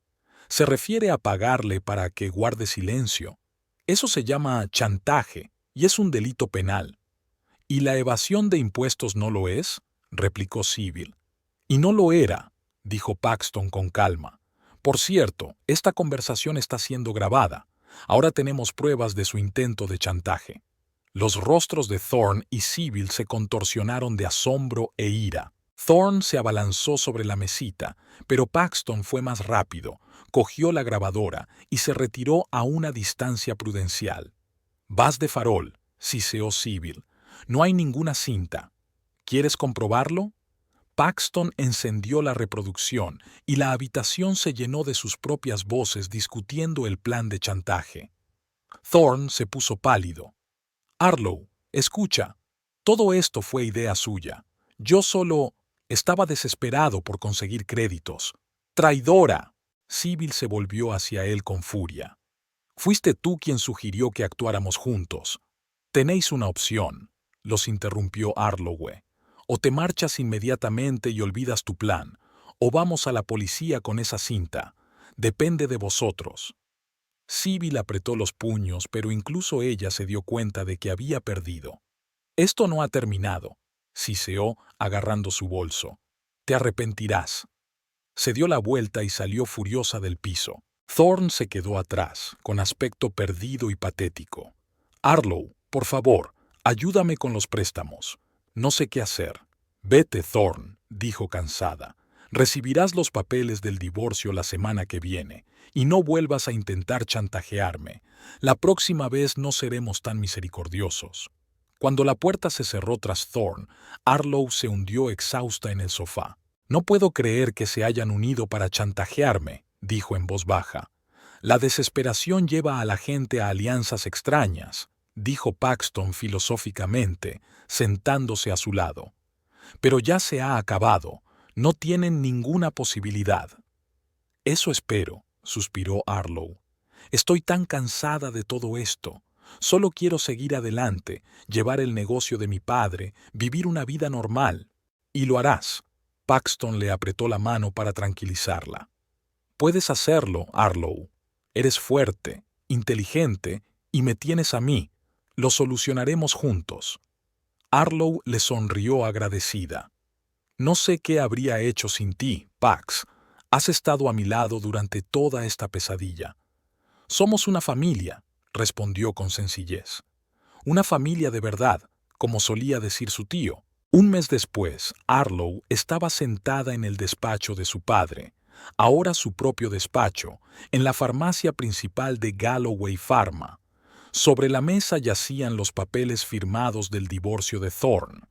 «Se refiere a pagarle para que guarde silencio. Eso se llama chantaje y es un delito penal». «¿Y la evasión de impuestos no lo es?», replicó Sybil. «Y no lo era», dijo Paxton con calma. «Por cierto, esta conversación está siendo grabada. Ahora tenemos pruebas de su intento de chantaje». Los rostros de Thorne y Sybil se contorsionaron de asombro e ira. Thorne se abalanzó sobre la mesita, pero Paxton fue más rápido, cogió la grabadora y se retiró a una distancia prudencial. «Vas de farol», siseó Sybil. No hay ninguna cinta. ¿Quieres comprobarlo? Paxton encendió la reproducción y la habitación se llenó de sus propias voces discutiendo el plan de chantaje. Thorne se puso pálido. Harlow, escucha. Todo esto fue idea suya. Yo solo estaba desesperado por conseguir créditos. ¡Traidora! Sybil se volvió hacia él con furia. Fuiste tú quien sugirió que actuáramos juntos. Tenéis una opción, los interrumpió Harlowe. O te marchas inmediatamente y olvidas tu plan, o vamos a la policía con esa cinta. Depende de vosotros. Sybil apretó los puños, pero incluso ella se dio cuenta de que había perdido. Esto no ha terminado, siseó, agarrando su bolso. Te arrepentirás. Se dio la vuelta y salió furiosa del piso. Thorne se quedó atrás, con aspecto perdido y patético. Harlow, por favor, ayúdame con los préstamos. No sé qué hacer. Vete, Thorne, dijo cansada. Recibirás los papeles del divorcio la semana que viene, y no vuelvas a intentar chantajearme. La próxima vez no seremos tan misericordiosos. Cuando la puerta se cerró tras Thorne, Harlow se hundió exhausta en el sofá. No puedo creer que se hayan unido para chantajearme, dijo en voz baja. La desesperación lleva a la gente a alianzas extrañas, dijo Paxton filosóficamente, sentándose a su lado. Pero ya se ha acabado. No tienen ninguna posibilidad. Eso espero, suspiró Harlow. Estoy tan cansada de todo esto. Solo quiero seguir adelante, llevar el negocio de mi padre, vivir una vida normal. Y lo harás. Paxton le apretó la mano para tranquilizarla. Puedes hacerlo, Harlow. Eres fuerte, inteligente, y me tienes a mí. Lo solucionaremos juntos. Harlow le sonrió agradecida. No sé qué habría hecho sin ti, Pax. Has estado a mi lado durante toda esta pesadilla. Somos una familia, respondió con sencillez. Una familia de verdad, como solía decir su tío. Un mes después, Harlow estaba sentada en el despacho de su padre, ahora su propio despacho, en la farmacia principal de Galloway Pharma. Sobre la mesa yacían los papeles firmados del divorcio de Thorne.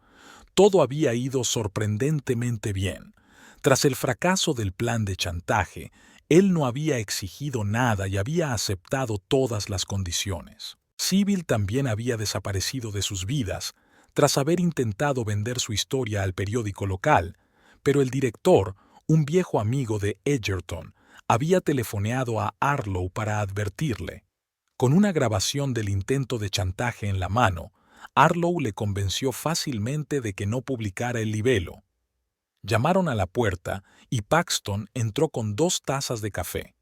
Todo había ido sorprendentemente bien. Tras el fracaso del plan de chantaje, él no había exigido nada y había aceptado todas las condiciones. Sybil también había desaparecido de sus vidas, tras haber intentado vender su historia al periódico local, pero el director, un viejo amigo de Edgerton, había telefoneado a Harlow para advertirle. Con una grabación del intento de chantaje en la mano, Harlow le convenció fácilmente de que no publicara el libelo. Llamaron a la puerta y Paxton entró con 2 tazas de café.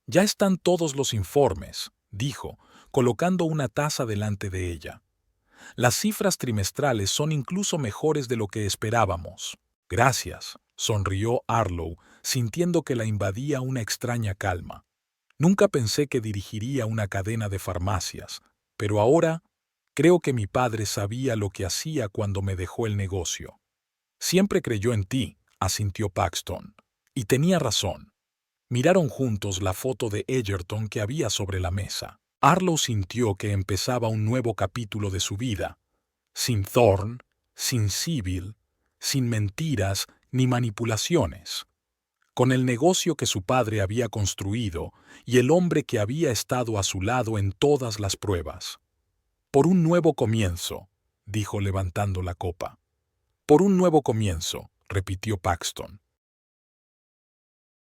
«Ya están todos los informes», dijo, colocando una taza delante de ella. «Las cifras trimestrales son incluso mejores de lo que esperábamos». «Gracias», sonrió Harlow, sintiendo que la invadía una extraña calma. «Nunca pensé que dirigiría una cadena de farmacias, pero ahora creo que mi padre sabía lo que hacía cuando me dejó el negocio». «Siempre creyó en ti», asintió Paxton. «Y tenía razón». Miraron juntos la foto de Edgerton que había sobre la mesa. Harlow sintió que empezaba un nuevo capítulo de su vida. Sin Thorne, sin Sybil, sin mentiras ni manipulaciones. Con el negocio que su padre había construido y el hombre que había estado a su lado en todas las pruebas. «Por un nuevo comienzo», dijo levantando la copa. «Por un nuevo comienzo», repitió Paxton.